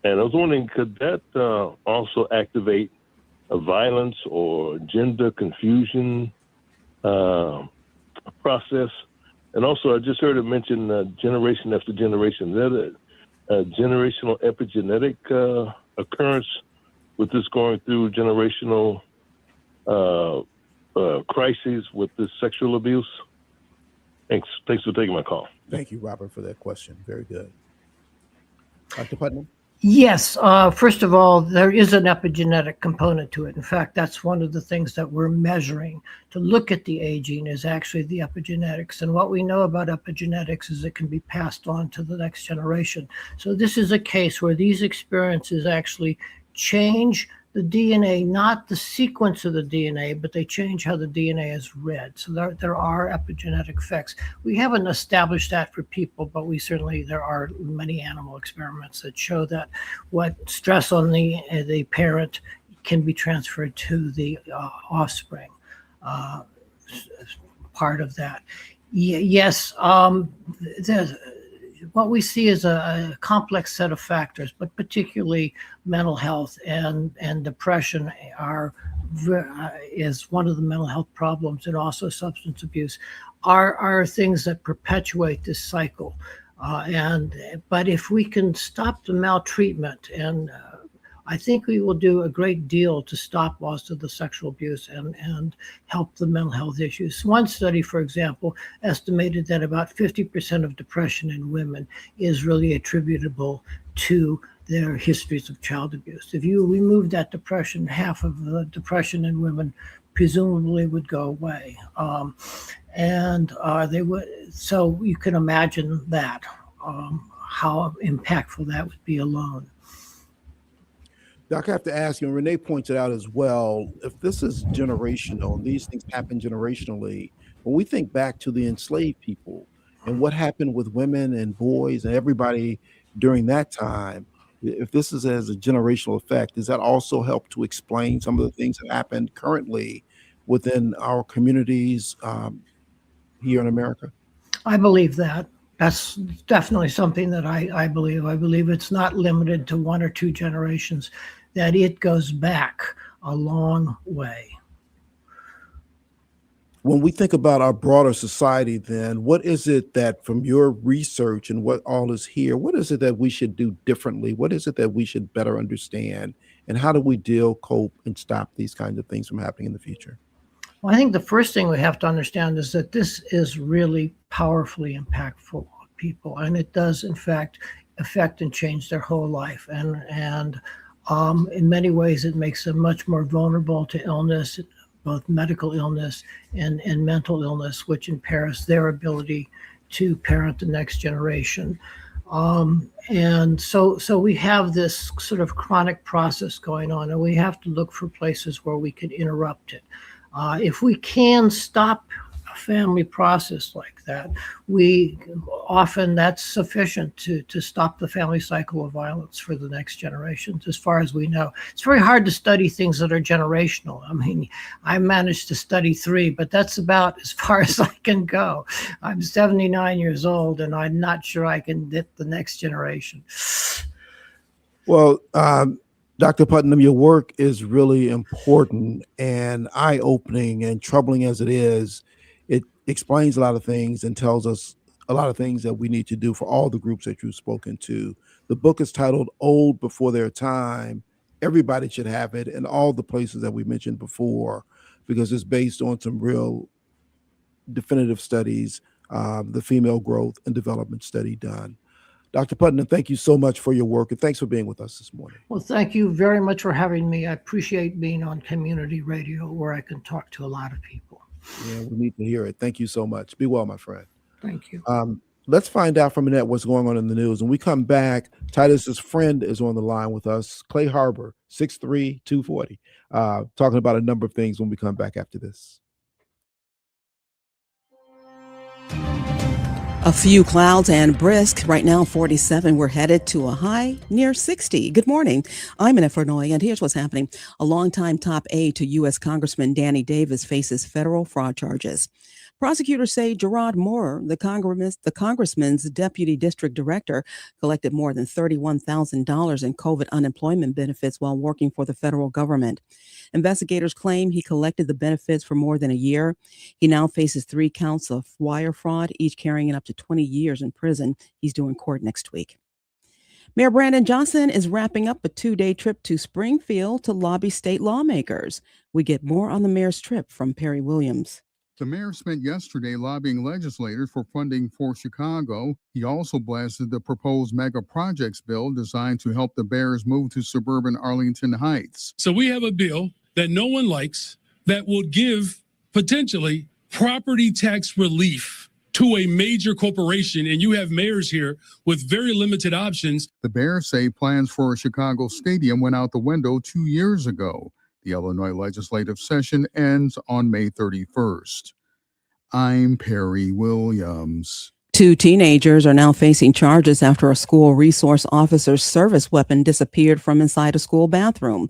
And I was wondering, could that also activate a violence or gender confusion process? And also, I just heard it mentioned generation after generation. Is that a generational epigenetic occurrence with this going through generational crises with this sexual abuse? Thanks for taking my call.
Thank you, Robert, for that question. Very good. Dr. Putnam?
Yes. First of all, there is an epigenetic component to it. In fact, that's one of the things that we're measuring to look at the aging is actually the epigenetics. And what we know about epigenetics is it can be passed on to the next generation. So this is a case where these experiences actually change the DNA, not the sequence of the DNA, but they change how the DNA is read. So there are epigenetic effects. We haven't established that for people, but there are many animal experiments that show that what stress on the parent can be transferred to the offspring. Part of that. Yes, what we see is a complex set of factors, but particularly mental health and depression is one of the mental health problems, and also substance abuse are things that perpetuate this cycle. But if we can stop the maltreatment, and I think we will do a great deal to stop also the sexual abuse and help the mental health issues. One study, for example, estimated that about 50% of depression in women is really attributable to their histories of child abuse. If you remove that depression, half of the depression in women presumably would go away. They would. So you can imagine that, how impactful that would be alone.
Doc, I have to ask you, and Renee points it out as well, if this is generational, and these things happen generationally, when we think back to the enslaved people and what happened with women and boys and everybody during that time, if this is as a generational effect, does that also help to explain some of the things that happened currently within our communities here in America?
I believe that. That's definitely something that I believe. I believe it's not limited to one or two generations, that it goes back a long way.
When we think about our broader society, then, what is it that from your research and what all is here, what is it that we should do differently? What is it that we should better understand? And how do we deal, cope, and stop these kinds of things from happening in the future?
Well, I think the first thing we have to understand is that this is really powerfully impactful on people, and it does, in fact, affect and change their whole life. And in many ways, it makes them much more vulnerable to illness, both medical illness and mental illness, which impairs their ability to parent the next generation. And so we have this sort of chronic process going on, and we have to look for places where we can interrupt it. If we can stop a family process like that, that's sufficient to stop the family cycle of violence for the next generations, as far as we know. It's very hard to study things that are generational. I mean, I managed to study 3, but that's about as far as I can go. I'm 79 years old, and I'm not sure I can get the next generation.
Well, Dr. Putnam, your work is really important and eye-opening, and troubling as it is, explains a lot of things and tells us a lot of things that we need to do for all the groups that you've spoken to. The book is titled Old Before Their Time. Everybody should have it in all the places that we mentioned before, because it's based on some real definitive studies, the female growth and development study done. Dr. Putnam, thank you so much for your work, and thanks for being with us this morning.
Well, thank you very much for having me. I appreciate being on community radio where I can talk to a lot of people.
Yeah, we need to hear it. Thank you so much. Be well, my friend.
Thank you.
Let's find out from Annette what's going on in the news. When we come back, Titus's friend is on the line with us, Clay Harbor, 6'3", 240, talking about a number of things when we come back after this.
A few clouds and brisk. Right now, 47. We're headed to a high near 60. Good morning. I'm Annette Fernoy, and here's what's happening. A longtime top aide to U.S. Congressman Danny Davis faces federal fraud charges. Prosecutors say Gerard Moore, the congressman's deputy district director, collected more than $31,000 in COVID unemployment benefits while working for the federal government. Investigators claim he collected the benefits for more than a year. He now faces 3 counts of wire fraud, each carrying up to 20 years in prison. He's due in court next week. Mayor Brandon Johnson is wrapping up a 2-day trip to Springfield to lobby state lawmakers. We get more on the mayor's trip from Perry Williams.
The mayor spent yesterday lobbying legislators for funding for Chicago. He also blasted the proposed mega projects bill designed to help the Bears move to suburban Arlington Heights.
So we have a bill that no one likes that will give potentially property tax relief to a major corporation, and you have mayors here with very limited options.
The Bears say plans for a Chicago stadium went out the window 2 years ago. The Illinois legislative session ends on May 31st. I'm Perry Williams.
2 teenagers are now facing charges after a school resource officer's service weapon disappeared from inside a school bathroom.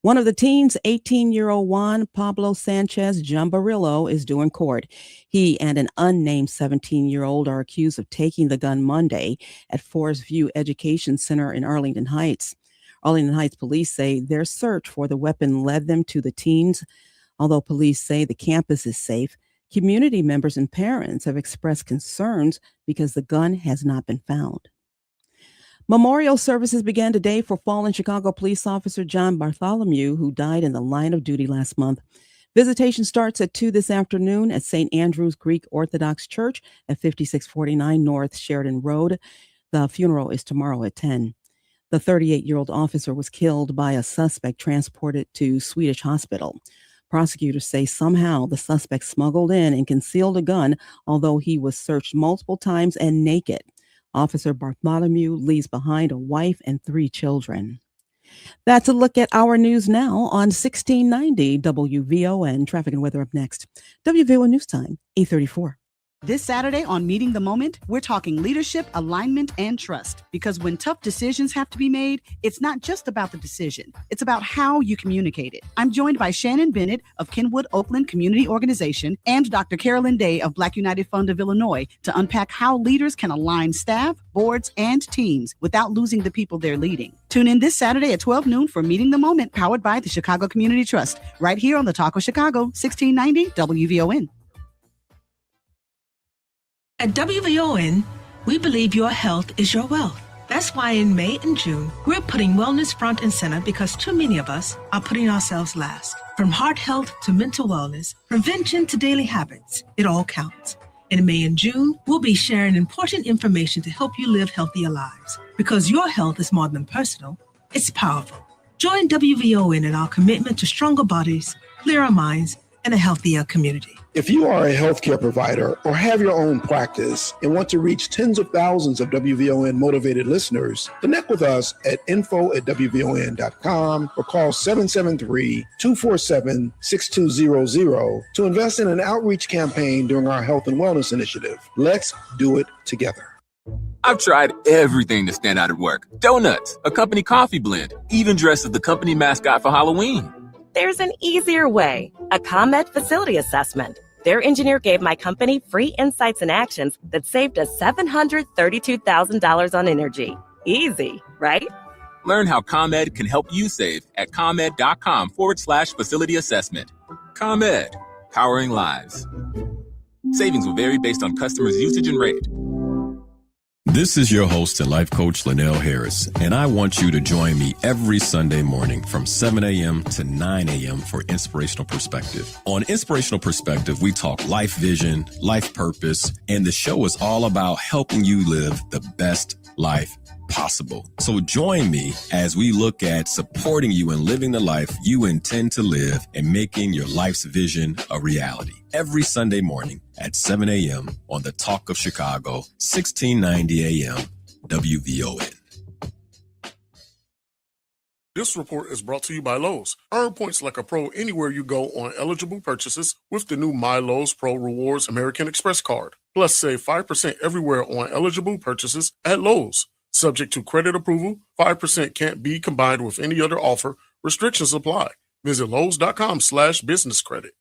One of the teens, 18-year-old Juan Pablo Sanchez Jambarillo, is due in court. He and an unnamed 17-year-old are accused of taking the gun Monday at Forest View Education Center in Arlington Heights. Arlington Heights police say their search for the weapon led them to the teens. Although police say the campus is safe, community members and parents have expressed concerns because the gun has not been found. Memorial services began today for fallen Chicago police officer John Bartholomew, who died in the line of duty last month. Visitation starts at 2 this afternoon at St. Andrew's Greek Orthodox Church at 5649 North Sheridan Road. The funeral is tomorrow at 10. The 38-year-old officer was killed by a suspect transported to Swedish Hospital. Prosecutors say somehow the suspect smuggled in and concealed a gun, although he was searched multiple times and naked. Officer Bartholomew leaves behind a wife and 3 children. That's a look at our news now on 1690 WVON. Traffic and weather up next. WVON News Time, 8:34.
This Saturday on Meeting the Moment, we're talking leadership, alignment, and trust. Because when tough decisions have to be made, it's not just about the decision. It's about how you communicate it. I'm joined by Shannon Bennett of Kenwood Oakland Community Organization and Dr. Carolyn Day of Black United Fund of Illinois to unpack how leaders can align staff, boards, and teams without losing the people they're leading. Tune in this Saturday at 12 noon for Meeting the Moment, powered by the Chicago Community Trust, right here on the Talk of Chicago, 1690 WVON.
At WVON, we believe your health is your wealth. That's why in May and June, we're putting wellness front and center because too many of us are putting ourselves last. From heart health to mental wellness, prevention to daily habits, it all counts. In May and June, we'll be sharing important information to help you live healthier lives. Because your health is more than personal, it's powerful. Join WVON in our commitment to stronger bodies, clearer minds, and a healthier community.
If you are a healthcare provider or have your own practice and want to reach tens of thousands of WVON motivated listeners, connect with us at info@WVON.com or call 773-247-6200 to invest in an outreach campaign during our health and wellness initiative. Let's do it together.
I've tried everything to stand out at work. Donuts, a company coffee blend, even dressed as the company mascot for Halloween.
There's an easier way, a ComEd facility assessment. Their engineer gave my company free insights and actions that saved us $732,000 on energy. Easy, right?
Learn how ComEd can help you save at ComEd.com/facility assessment. ComEd, powering lives. Savings will vary based on customers' usage and rate.
This is your host and life coach, Linnell Harris, and I want you to join me every Sunday morning from 7 a.m. to 9 a.m. for Inspirational Perspective. On Inspirational Perspective, we talk life vision, life purpose, and the show is all about helping you live the best life possible. So join me as we look at supporting you in living the life you intend to live and making your life's vision a reality. Every Sunday morning at 7 a.m. on the Talk of Chicago, 1690 a.m. WVON.
This report is brought to you by Lowe's. Earn points like a pro anywhere you go on eligible purchases with the new My Lowe's Pro Rewards American Express card. Plus, save 5% everywhere on eligible purchases at Lowe's. Subject to credit approval, 5% can't be combined with any other offer. Restrictions apply. Visit Lowes.com/business credit.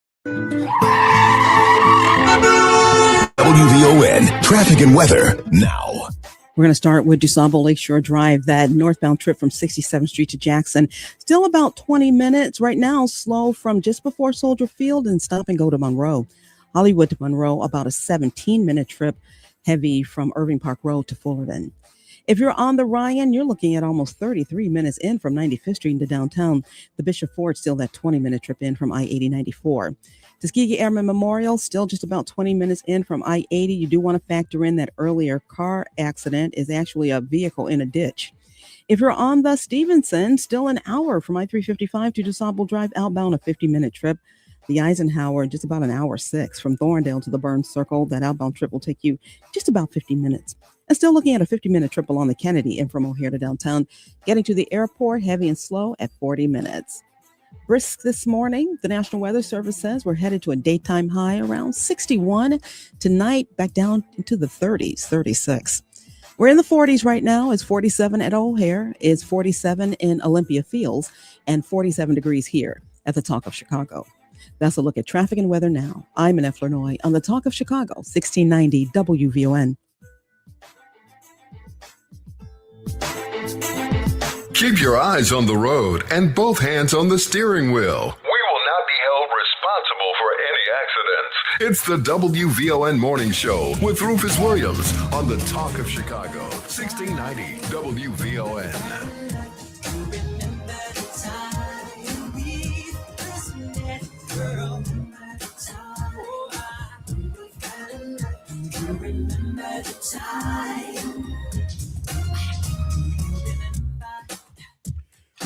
WVON traffic and weather now.
We're going to start with DuSable Lakeshore Drive, that northbound trip from 67th Street to Jackson. Still about 20 minutes right now, slow from just before Soldier Field and stop and go to Monroe. Hollywood to Monroe, about a 17-minute trip, heavy from Irving Park Road to Fullerton. If you're on the Ryan, you're looking at almost 33 minutes in from 95th Street into downtown. The Bishop Ford, still that 20-minute trip in from I-80-94. Tuskegee Airmen Memorial, still just about 20 minutes in from I-80. You do want to factor in that earlier car accident is actually a vehicle in a ditch. If you're on the Stevenson, still an hour from I-355 to DuSable Drive outbound, a 50-minute trip. The Eisenhower, just about an hour 6 from Thorndale to the Burns Circle. That outbound trip will take you just about 50 minutes. And still looking at a 50-minute trip along the Kennedy and from O'Hare to downtown. Getting to the airport, heavy and slow at 40 minutes. Brisk this morning, the National Weather Service says we're headed to a daytime high around 61. Tonight, back down into the 30s, 36. We're in the 40s right now. It's 47 at O'Hare. It's 47 in Olympia Fields and 47 degrees here at the Talk of Chicago. That's a look at traffic and weather now. I'm Annette Flournoy on the Talk of Chicago, 1690 WVON.
Keep your eyes on the road and both hands on the steering wheel. We will not be held responsible for any accidents. It's the WVON Morning Show with Rufus Williams on the Talk of Chicago, 1690 WVON.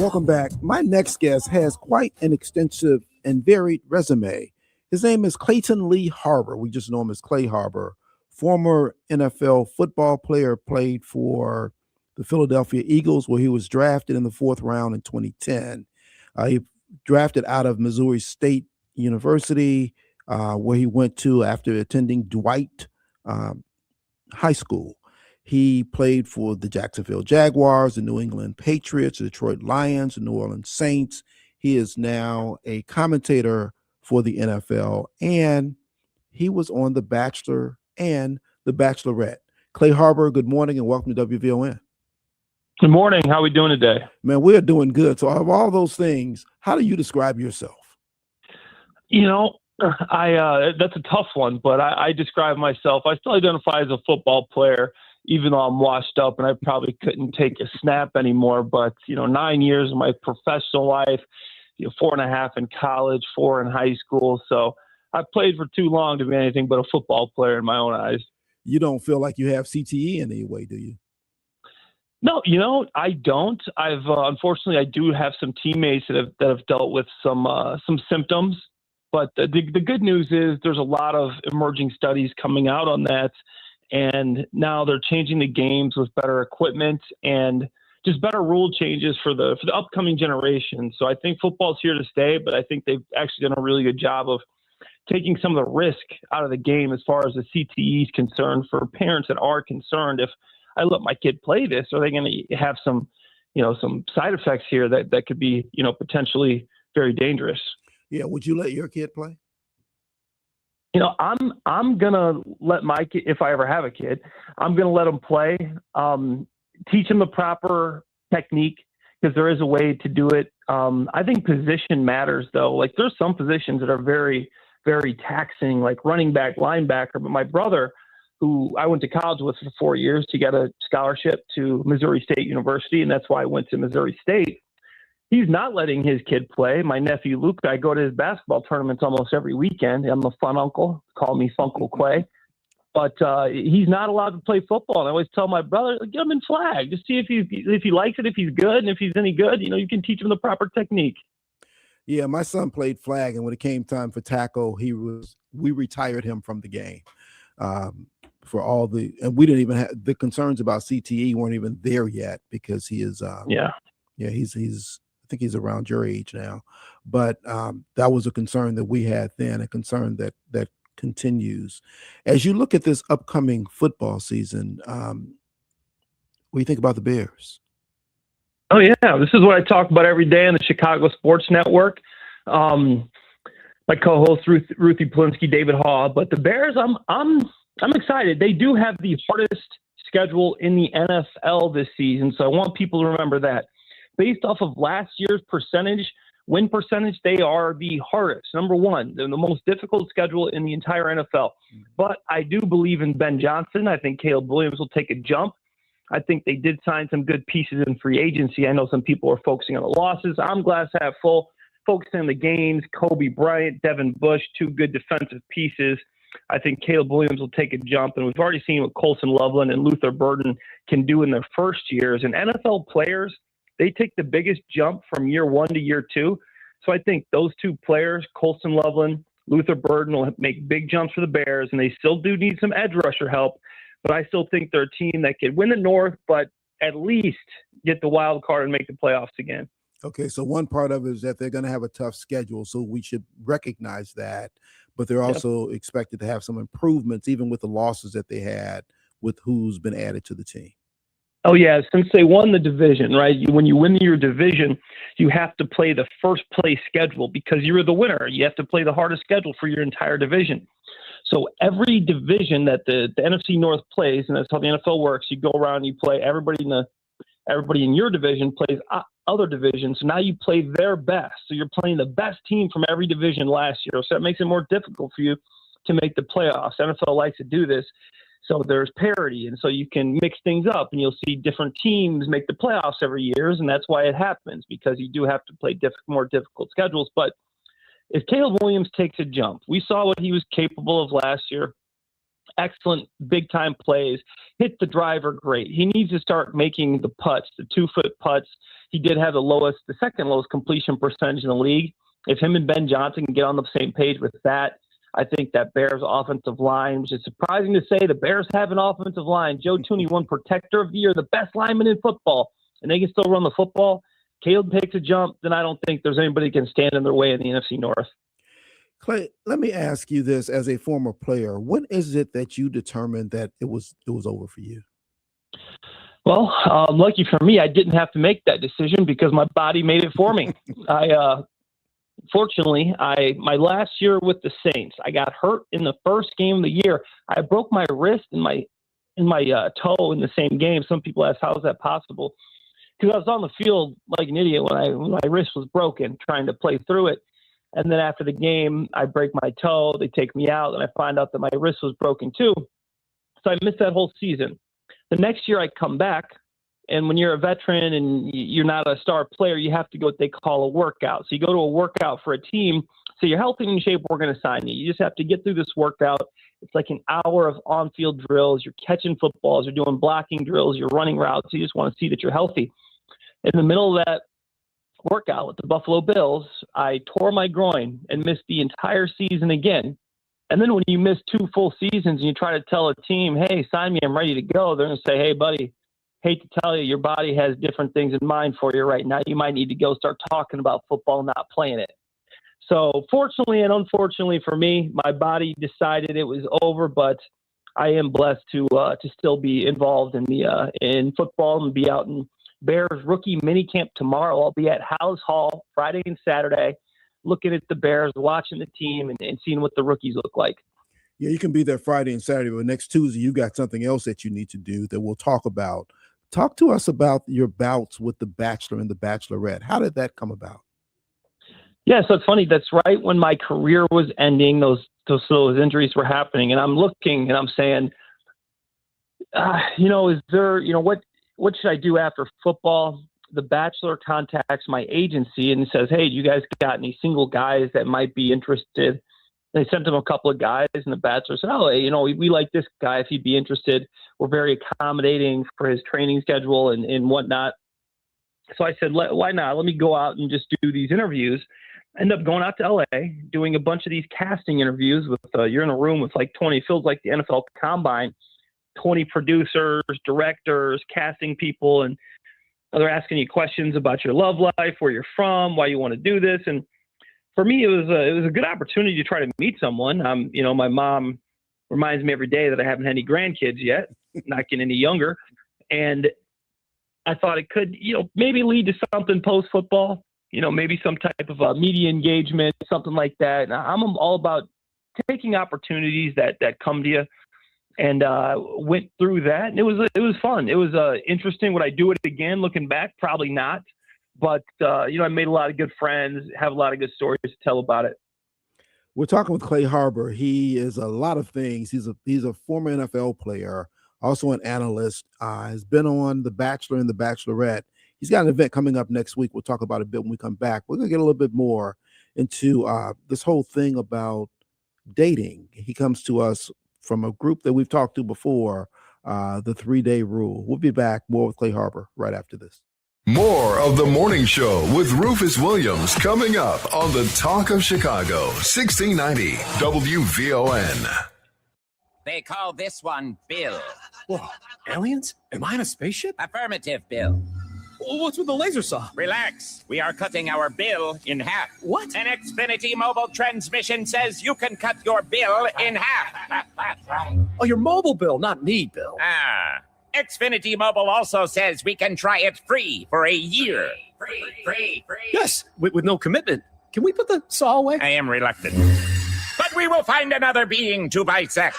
Welcome back. My next guest has quite an extensive and varied resume. His name is Clayton Lee Harbor. We just know him as Clay Harbor. Former NFL football player, played for the Philadelphia Eagles, where he was drafted in the 4th round in 2010. He drafted out of Missouri State University, where he went to after attending Dwight High School. He played for the Jacksonville Jaguars, the New England Patriots, the Detroit Lions, the New Orleans Saints. He is now a commentator for the NFL, and he was on The Bachelor and The Bachelorette. Clay Harbor, good morning and welcome to WVON.
Good morning. How are we doing today?
Man, we're doing good. So of all those things, how do you describe yourself?
You know, that's a tough one, but I describe myself, I still identify as a football player, even though I'm washed up and I probably couldn't take a snap anymore. But, 9 years of my professional life, 4.5 in college, 4 in high school. So I played for too long to be anything but a football player in my own eyes.
You don't feel like you have CTE in any way, do you?
No, I don't. Unfortunately, I do have some teammates that have dealt with some symptoms. But the good news is there's a lot of emerging studies coming out on that. And now they're changing the games with better equipment and just better rule changes for the upcoming generation. So I think football's here to stay, but I think they've actually done a really good job of taking some of the risk out of the game as far as the CTE is concerned for parents that are concerned. If I let my kid play this, are they going to have some side effects here that could be, potentially very dangerous?
Yeah. Would you let your kid play?
I'm gonna let my kid, if I ever have a kid, I'm gonna let him play, teach him the proper technique, because there is a way to do it. I think position matters, though. Like, there's some positions that are very, very taxing, like running back, linebacker. But my brother, who I went to college with for 4 years, he got a scholarship to Missouri State University, and that's why I went to Missouri State. He's not letting his kid play. My nephew Luke, I go to his basketball tournaments almost every weekend. I'm a fun uncle. Call me Funkle Clay. But he's not allowed to play football. And I always tell my brother, get him in flag. Just see if he likes it, if he's good, and if he's any good, you can teach him the proper technique.
Yeah, my son played flag, and when it came time for tackle, we retired him from the game. For all and we didn't even have the concerns about CTE weren't even there yet because he is he's I think he's around your age now, but that was a concern that we had then, a concern that continues. As you look at this upcoming football season, what do you think about the Bears?
Oh yeah, this is what I talk about every day on the Chicago Sports Network. My co-host Ruthie Polinsky, David Haw, but the Bears, I'm excited. They do have the hardest schedule in the NFL this season, so I want people to remember that. Based off of last year's win percentage, they are the hardest. Number one, they're the most difficult schedule in the entire NFL. But I do believe in Ben Johnson. I think Caleb Williams will take a jump. I think they did sign some good pieces in free agency. I know some people are focusing on the losses. I'm glass half full, focusing on the gains. Kobe Bryant, Devin Bush, two good defensive pieces. I think Caleb Williams will take a jump, and we've already seen what Colson Loveland and Luther Burden can do in their first years. And NFL players, they take the biggest jump from year one to year two. So I think those two players, Colson Loveland, Luther Burden, will make big jumps for the Bears, and they still do need some edge rusher help. But I still think they're a team that could win the North, but at least get the wild card and make the playoffs again.
Okay, so one part of it is that they're going to have a tough schedule, so we should recognize that. But they're also expected to have some improvements, even with the losses that they had with who's been added to the team.
Oh, yeah, since they won the division, right? When you win your division, you have to play the first place schedule because you're the winner. You have to play the hardest schedule for your entire division. So every division that the NFC North plays, and that's how the NFL works, you go around and you play everybody in your division plays other divisions. So now you play their best. So you're playing the best team from every division last year. So that makes it more difficult for you to make the playoffs. NFL likes to do this. So there's parity, and so you can mix things up, and you'll see different teams make the playoffs every year, and that's why it happens, because you do have to play more difficult schedules. But if Caleb Williams takes a jump, we saw what he was capable of last year. Excellent big-time plays, hit the driver great. He needs to start making the putts, the 2-foot putts. He did have the second lowest completion percentage in the league. If him and Ben Johnson can get on the same page with that, I think that Bears offensive line, which is surprising to say, the Bears have an offensive line. Joe Thuney won Protector of the Year, the best lineman in football, and they can still run the football. Caleb takes a jump, then I don't think there's anybody that can stand in their way in the NFC North.
Clay, let me ask you this as a former player. When is it that you determined that it was over for you?
Well, lucky for me, I didn't have to make that decision because my body made it for me. Fortunately, my last year with the Saints, I got hurt in the first game of the year. I broke my wrist and my toe in the same game. Some people ask, how is that possible? Because I was on the field like an idiot when my wrist was broken, trying to play through it. And then after the game, I break my toe. They take me out, and I find out that my wrist was broken too. So I missed that whole season. The next year I come back, and when you're a veteran and you're not a star player, you have to go what they call a workout. So you go to a workout for a team. So you're healthy and in shape, we're going to sign you. You just have to get through this workout. It's like an hour of on-field drills. You're catching footballs. You're doing blocking drills. You're running routes. You just want to see that you're healthy. In the middle of that workout with the Buffalo Bills, I tore my groin and missed the entire season again. And then when you miss 2 full seasons and you try to tell a team, hey, sign me, I'm ready to go, they're going to say, hey, buddy, hate to tell you, your body has different things in mind for you right now. You might need to go start talking about football, not playing it. So fortunately and unfortunately for me, my body decided it was over, but I am blessed to still be involved in football and be out in Bears rookie minicamp tomorrow. I'll be at House Hall Friday and Saturday, looking at the Bears, watching the team, and seeing what the rookies look like.
Yeah, you can be there Friday and Saturday, but next Tuesday you got something else that you need to do that we'll talk about. Talk to us about your bouts with the Bachelor and the Bachelorette. How did that come about?
Yeah, so it's funny. That's right when my career was ending, those injuries were happening, and I'm looking and I'm saying, is there, what should I do after football? The Bachelor contacts my agency and says, hey, you guys got any single guys that might be interested? They sent him a couple of guys, and the Bachelor said, we like this guy if he'd be interested. We're very accommodating for his training schedule and whatnot. So I said, why not? Let me go out and just do these interviews. End up going out to LA, doing a bunch of these casting interviews with, you're in a room with like 20, feels like the NFL Combine, 20 producers, directors, casting people, and they're asking you questions about your love life, where you're from, why you want to do this. And for me, it was a good opportunity to try to meet someone. My mom reminds me every day that I haven't had any grandkids yet, not getting any younger. And I thought it could, maybe lead to something post-football, maybe some type of media engagement, something like that. And I'm all about taking opportunities that come to you, and went through that. And it was fun. It was interesting. Would I do it again looking back? Probably not. But, I made a lot of good friends, have a lot of good stories to tell about it.
We're talking with Clay Harbor. He is a lot of things. He's a former NFL player, also an analyst, has been on The Bachelor and The Bachelorette. He's got an event coming up next week. We'll talk about it a bit when we come back. We're going to get a little bit more into this whole thing about dating. He comes to us from a group that we've talked to before, the 3-Day Rule. We'll be back more with Clay Harbor right after this.
More of the morning show with Rufus Williams coming up on the Talk of Chicago, 1690 WVON.
They call this one Bill.
Whoa, aliens? Am I in a spaceship?
Affirmative, Bill.
What's with the laser saw?
Relax. We are cutting our bill in half.
What?
An Xfinity mobile transmission says you can cut your bill in half.
Oh, your mobile bill, not me, Bill.
Xfinity Mobile also says we can try it free for a year. Free.
Yes, with no commitment. Can we put the saw away?
I am reluctant. But we will find another being to bisect.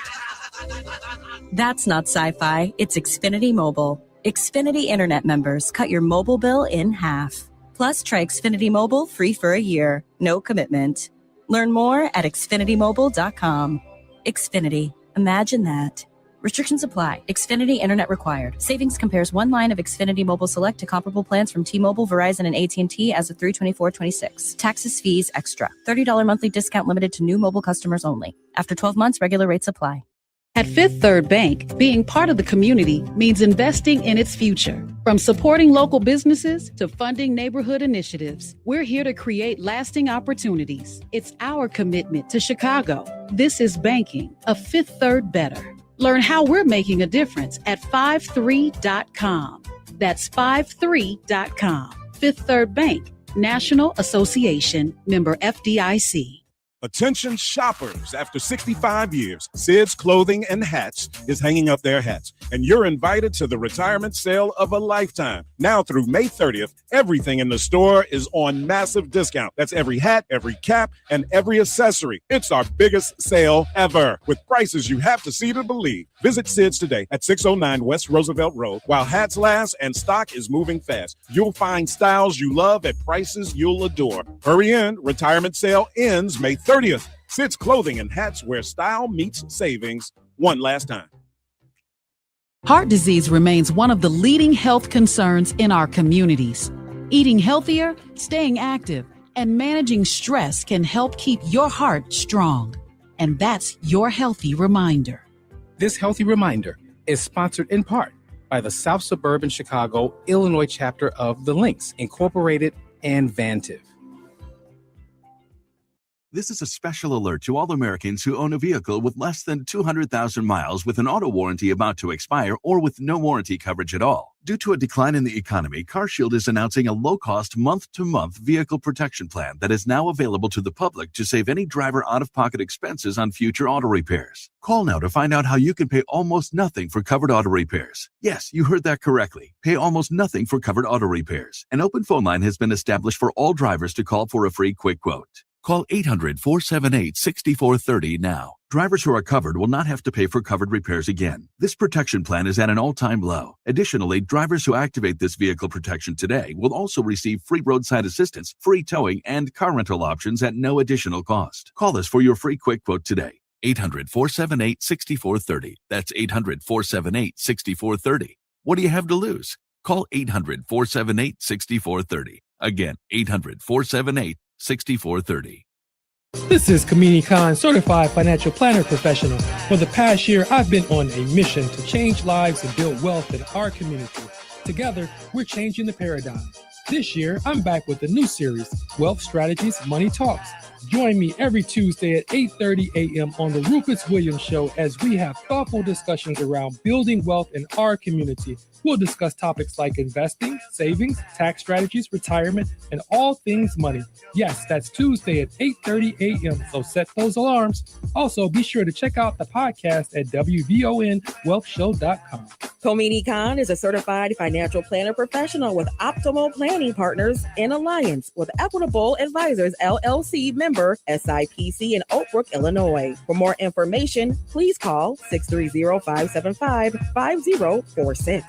That's not sci-fi. It's Xfinity Mobile. Xfinity Internet members cut your mobile bill in half. Plus, try Xfinity Mobile free for a year. No commitment. Learn more at xfinitymobile.com. Xfinity. Imagine that. Restrictions apply. Xfinity Internet required. Savings compares one line of Xfinity Mobile Select to comparable plans from T-Mobile, Verizon, and AT&T as of 3/24/26. Taxes, fees, extra. $30 monthly discount limited to new mobile customers only. After 12 months, regular rates apply.
At Fifth Third Bank, being part of the community means investing in its future. From supporting local businesses to funding neighborhood initiatives, we're here to create lasting opportunities. It's our commitment to Chicago. This is banking, a Fifth Third better. Learn how we're making a difference at 53.com. That's 53.com. Fifth Third Bank, National Association, member FDIC.
Attention shoppers, after 65 years, Sid's Clothing and Hats is hanging up their hats, and you're invited to the retirement sale of a lifetime. Now through May 30th, everything in the store is on massive discount. That's every hat, every cap, and every accessory. It's our biggest sale ever, with prices you have to see to believe. Visit Sid's today at 609 West Roosevelt Road. While hats last and stock is moving fast, you'll find styles you love at prices you'll adore. Hurry in, retirement sale ends May 30th. Sid's Clothing and Hats, where style meets savings. One last time.
Heart disease remains one of the leading health concerns in our communities. Eating healthier, staying active, and managing stress can help keep your heart strong. And that's your healthy reminder.
This healthy reminder is sponsored in part by the South Suburban Chicago, Illinois chapter of the Lynx, Incorporated, and Vantiv.
This is a special alert to all Americans who own a vehicle with less than 200,000 miles with an auto warranty about to expire or with no warranty coverage at all. Due to a decline in the economy, CarShield is announcing a low-cost month-to-month vehicle protection plan that is now available to the public to save any driver out-of-pocket expenses on future auto repairs. Call now to find out how you can pay almost nothing for covered auto repairs. Yes, you heard that correctly. Pay almost nothing for covered auto repairs. An open phone line has been established for all drivers to call for a free quick quote. Call 800-478-6430 now. Drivers who are covered will not have to pay for covered repairs again. This protection plan is at an all-time low. Additionally, drivers who activate this vehicle protection today will also receive free roadside assistance, free towing, and car rental options at no additional cost. Call us for your free quick quote today. 800-478-6430. That's 800-478-6430. What do you have to lose? Call 800-478-6430. Again, 800-478-6430.
This is Kamini Khan, certified financial planner professional. For the past year, I've been on a mission to change lives and build wealth in our community. Together, we're changing the paradigm. This year, I'm back with a new series, Wealth Strategies, Money Talks. Join me every Tuesday at 8:30 a.m. on the Rufus Williams Show as we have thoughtful discussions around building wealth in our community. We'll discuss topics like investing, savings, tax strategies, retirement, and all things money. Yes, that's Tuesday at 8:30 a.m., so set those alarms. Also, be sure to check out the podcast at WVONwealthshow.com.
Komini Khan is a certified financial planner professional with Optimal Planning Partners in alliance with Equitable Advisors, LLC member SIPC in Oak Brook, Illinois. For more information, please call 630-575-5046.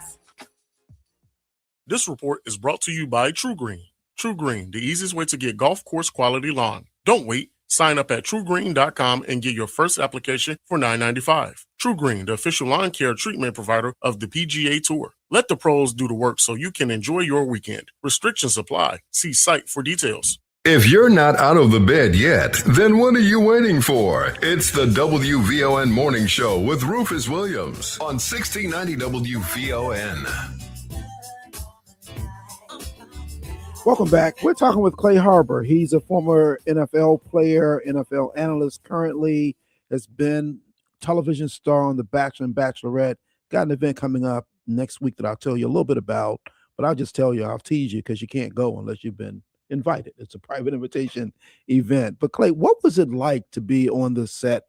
This report is brought to you by True Green. True Green, the easiest way to get golf course quality lawn. Don't wait. Sign up at truegreen.com and get your first application for $9.95. True Green, the official lawn care treatment provider of the PGA Tour. Let the pros do the work so you can enjoy your weekend. Restrictions apply. See site for details.
If you're not out of the bed yet, then what are you waiting for? It's the WVON Morning Show with Rufus Williams on 1690 WVON.
Welcome back. We're talking with Clay Harbor. He's a former NFL player, NFL analyst, currently has been television star on The Bachelor and Bachelorette. Got an event coming up next week that I'll tell you a little bit about, but I'll just tell you, I'll tease you because you can't go unless you've been invited. It's a private invitation event. But Clay, what was it like to be on the set,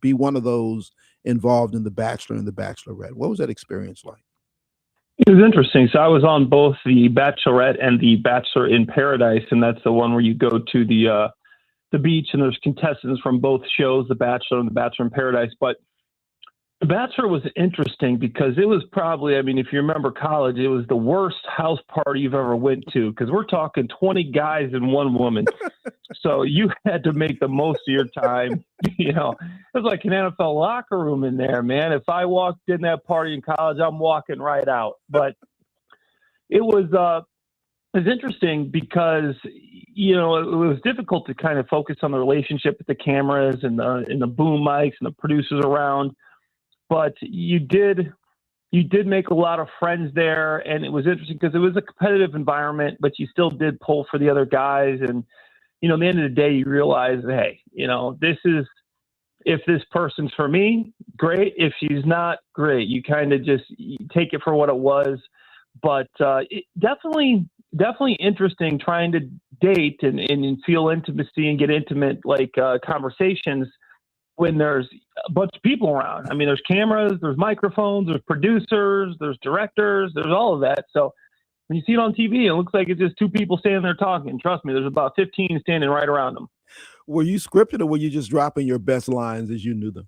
be one of those involved in The Bachelor and The Bachelorette? What was that experience like?
It was interesting. So I was on both the Bachelorette and the Bachelor in Paradise, and that's the one where you go to the beach and there's contestants from both shows, The Bachelor and the Bachelor in Paradise. But The Bachelor was interesting because it was probably, I mean, if you remember college, it was the worst house party you've ever went to because we're talking 20 guys and one woman. So you had to make the most of your time. You know, it was like an NFL locker room in there, man. If I walked in that party in college, I'm walking right out. But it was interesting because, you know, it was difficult to kind of focus on the relationship with the cameras and the boom mics and the producers around. But you did make a lot of friends there, and it was interesting because it was a competitive environment, but you still did pull for the other guys. And, you know, at the end of the day, you realize, hey, you know, if this person's for me, great. If she's not, great. You kind of just take it for what it was. But it definitely interesting trying to date and feel intimacy and get intimate, like conversations when there's a bunch of people around. I mean, there's cameras, there's microphones, there's producers, there's directors, there's all of that. So when you see it on TV, it looks like it's just two people standing there talking. Trust me, there's about 15 standing right around them.
Were you scripted or were you just dropping your best lines as you knew them?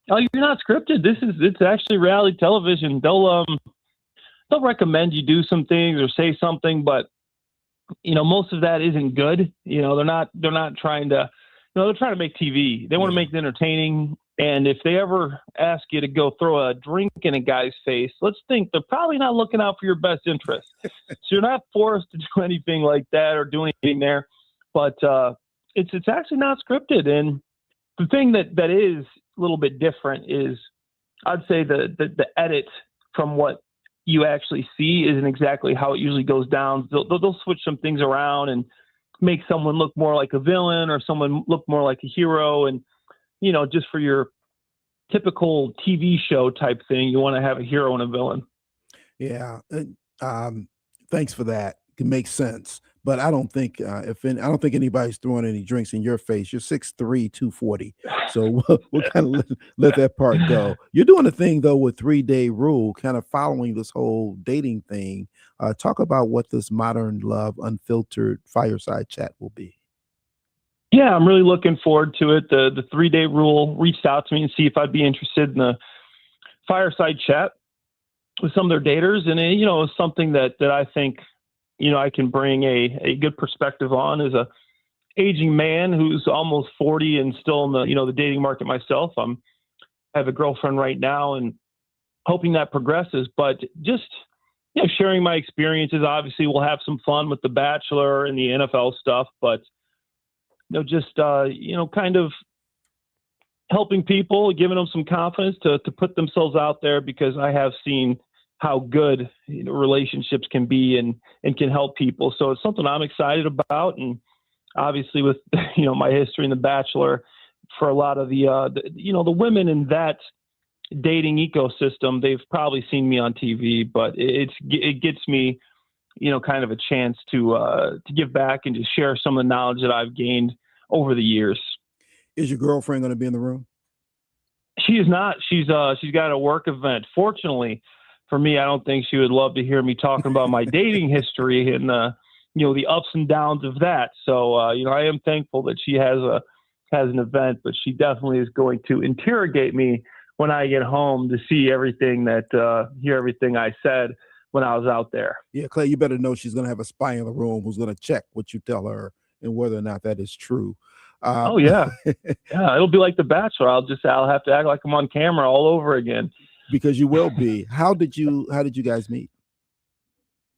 Oh, you're not scripted. It's actually reality television. They'll recommend you do some things or say something, but you know, most of that isn't good. You know, they're not trying to, no, they're trying to make TV. They want to make it entertaining. And if they ever ask you to go throw a drink in a guy's face, let's think they're probably not looking out for your best interest. So you're not forced to do anything like that or do anything there. But it's actually not scripted. And the thing that is a little bit different is, I'd say the edit from what you actually see isn't exactly how it usually goes down. They'll switch some things around and make someone look more like a villain or someone look more like a hero. And, you know, just for your typical TV show type thing, you want to have a hero and a villain.
Yeah. Thanks for that. It makes sense. But I don't think I don't think anybody's throwing any drinks in your face. You're 6'3", 240. So we'll kind of let that part go. You're doing a thing though with 3-Day Rule, kind of following this whole dating thing. Talk about what this Modern Love Unfiltered Fireside Chat will be.
Yeah, I'm really looking forward to it. The 3-day rule reached out to me and see if I'd be interested in the fireside chat with some of their daters. And, it's something that I think, I can bring a good perspective on as a aging man who's almost 40 and still in the, the dating market myself. I have a girlfriend right now and hoping that progresses, but just, sharing my experiences. Obviously we'll have some fun with the Bachelor and the NFL stuff, but just, kind of helping people, giving them some confidence to put themselves out there, because I have seen how good relationships can be and can help people. So it's something I'm excited about. And obviously with, my history in the Bachelor, for a lot of the women in that dating ecosystem, they've probably seen me on TV, but it gets me, kind of a chance to give back and to share some of the knowledge that I've gained over the years.
Is your girlfriend going to be in the room? She
is not. She's got a work event. Fortunately for me, I don't think she would love to hear me talking about my dating history and the ups and downs of that. So I am thankful that she has an event, but she definitely is going to interrogate me when I get home to see everything hear everything I said when I was out there.
Yeah, Clay, you better know she's going to have a spy in the room who's going to check what you tell her and whether or not that is true.
Oh yeah. Yeah. It'll be like The Bachelor. I'll have to act like I'm on camera all over again.
Because you will be. How did you guys meet?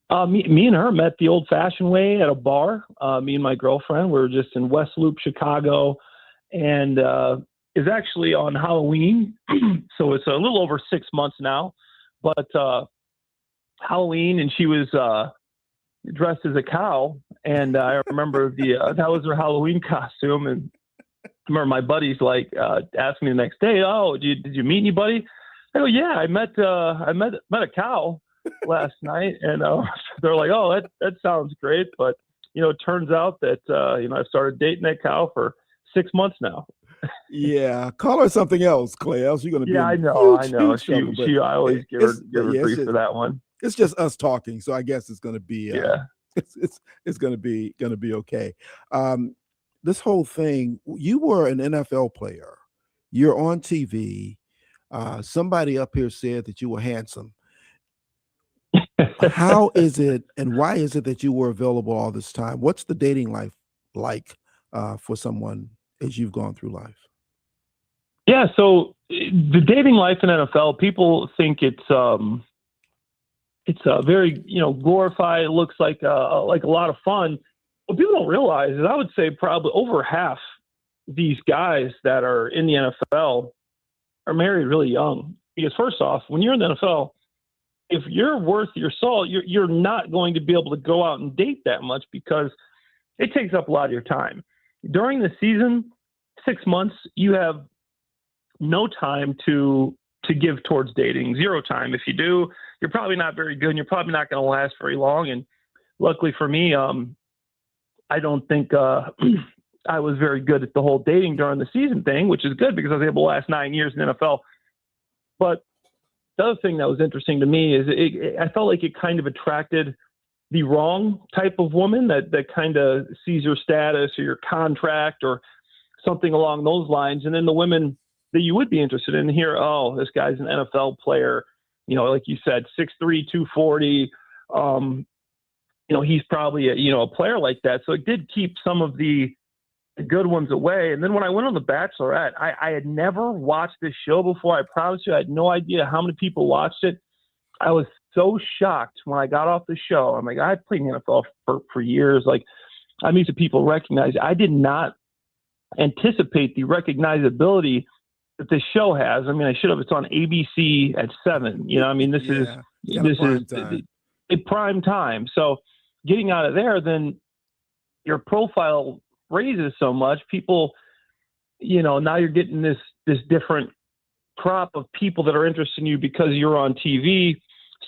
Me and her met the old fashioned way at a bar. Me and my girlfriend, we were just in West Loop, Chicago, and is actually on Halloween. So it's a little over 6 months now, but Halloween, and she was dressed as a cow. And I remember that was her Halloween costume. And I remember my buddies asked me the next day, "Oh, did you meet anybody?" I go, "Yeah, I met a cow last night." And they're like, "Oh, that sounds great." But, it turns out that, I've started dating that cow for 6 months now.
Yeah, call her something else, Clay. Else you're gonna be.
Yeah, I know. I always give her grief for that one.
It's just us talking, so I guess it's gonna be. It's gonna be okay. This whole thing. You were an NFL player. You're on TV. Somebody up here said that you were handsome. How is it, and why is it that you were available all this time? What's the dating life like for someone as you've gone through life?
Yeah, so the dating life in NFL, people think it's very glorified. It looks like a lot of fun. What people don't realize is, I would say probably over half these guys that are in the NFL are married really young. Because first off, when you're in the NFL, if you're worth your salt, you're not going to be able to go out and date that much, because it takes up a lot of your time. During the season, 6 months, you have no time to give towards dating, zero time. If you do, you're probably not very good, and you're probably not going to last very long. And luckily for me, I don't think I was very good at the whole dating during the season thing, which is good because I was able to last 9 years in the NFL. But the other thing that was interesting to me is I felt like it kind of attracted the wrong type of woman that kind of sees your status or your contract or something along those lines. And then the women that you would be interested in here, oh, this guy's an NFL player, like you said, 6'3", 240. He's probably a player like that. So it did keep some of the good ones away. And then when I went on The Bachelorette, I had never watched this show before. I promise you, I had no idea how many people watched it. I was so shocked when I got off the show. I'm like, I played in the NFL for years. Like, I'm used to people recognize it. I did not anticipate the recognizability that this show has. I mean, I should have. It's on ABC at 7. This is a prime time. So getting out of there, then your profile raises so much. People, now you're getting this different crop of people that are interested in you because you're on TV.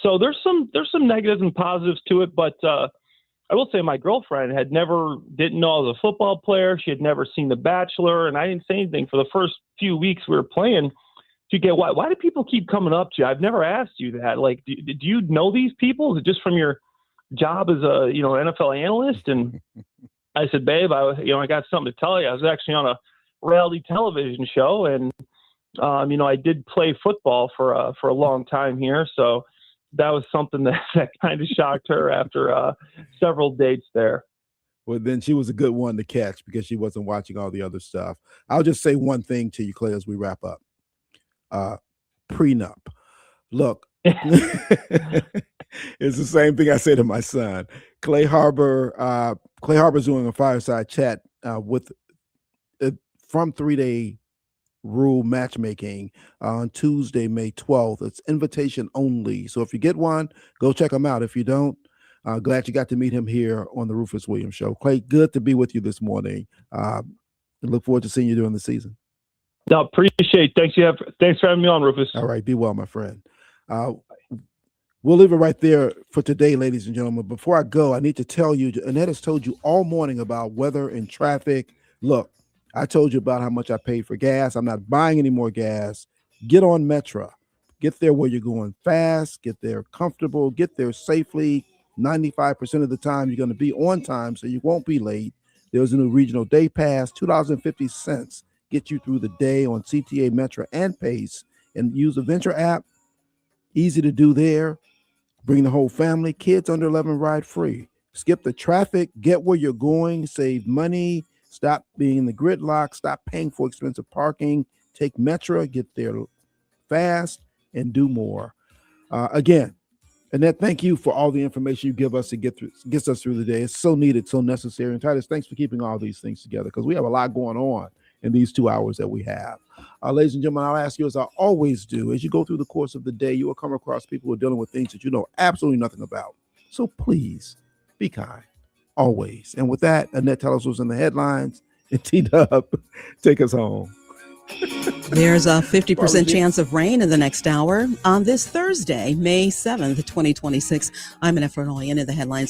So there's some negatives and positives to it, but I will say my girlfriend didn't know I was a football player. She had never seen The Bachelor, and I didn't say anything for the first few weeks we were playing. She get, why do people keep coming up to you? I've never asked you that. Like, do you know these people? Is it just from your job as a NFL analyst? And I said, babe, I got something to tell you. I was actually on a reality television show, and I did play football for a long time here, so that was something that kind of shocked her after several dates there.
Well, then she was a good one to catch because she wasn't watching all the other stuff. I'll just say one thing to you, Clay, as we wrap up. Prenup. Look, it's the same thing I say to my son. Clay Harbor's doing a fireside chat from 3-Day Rule Matchmaking on Tuesday, May 12th. It's invitation only. So if you get one, go check him out. If you don't, glad you got to meet him here on the Rufus Williams Show. Clay, good to be with you this morning. Look forward to seeing you during the season.
No, appreciate it. Thanks for having me on, Rufus.
All right, be well, my friend. We'll leave it right there for today, ladies and gentlemen. Before I go, I need to tell you, Annette has told you all morning about weather and traffic. Look, I told you about how much I paid for gas. I'm not buying any more gas. Get on Metra. Get there where you're going fast. Get there comfortable. Get there safely. 95% of the time, you're going to be on time, so you won't be late. There's a new regional day pass, $2.50. Get you through the day on CTA, Metra, and Pace. And use the Venture app. Easy to do there. Bring the whole family. Kids under 11 ride free. Skip the traffic. Get where you're going. Save money. Stop being in the gridlock. Stop paying for expensive parking. Take Metra. Get there fast and do more. Again, Annette, thank you for all the information you give us to gets us through the day. It's so needed, so necessary. And Titus, thanks for keeping all these things together because we have a lot going on in these 2 hours that we have. Ladies and gentlemen, I'll ask you, as I always do, as you go through the course of the day, you will come across people who are dealing with things that you know absolutely nothing about. So please be kind, always. And with that, Annette, tell us what's in the headlines. And T-Dub, take us home.
There's a 50% chance of rain in the next hour on this Thursday, May 7th, 2026. I'm Annette Fernolian in the headlines.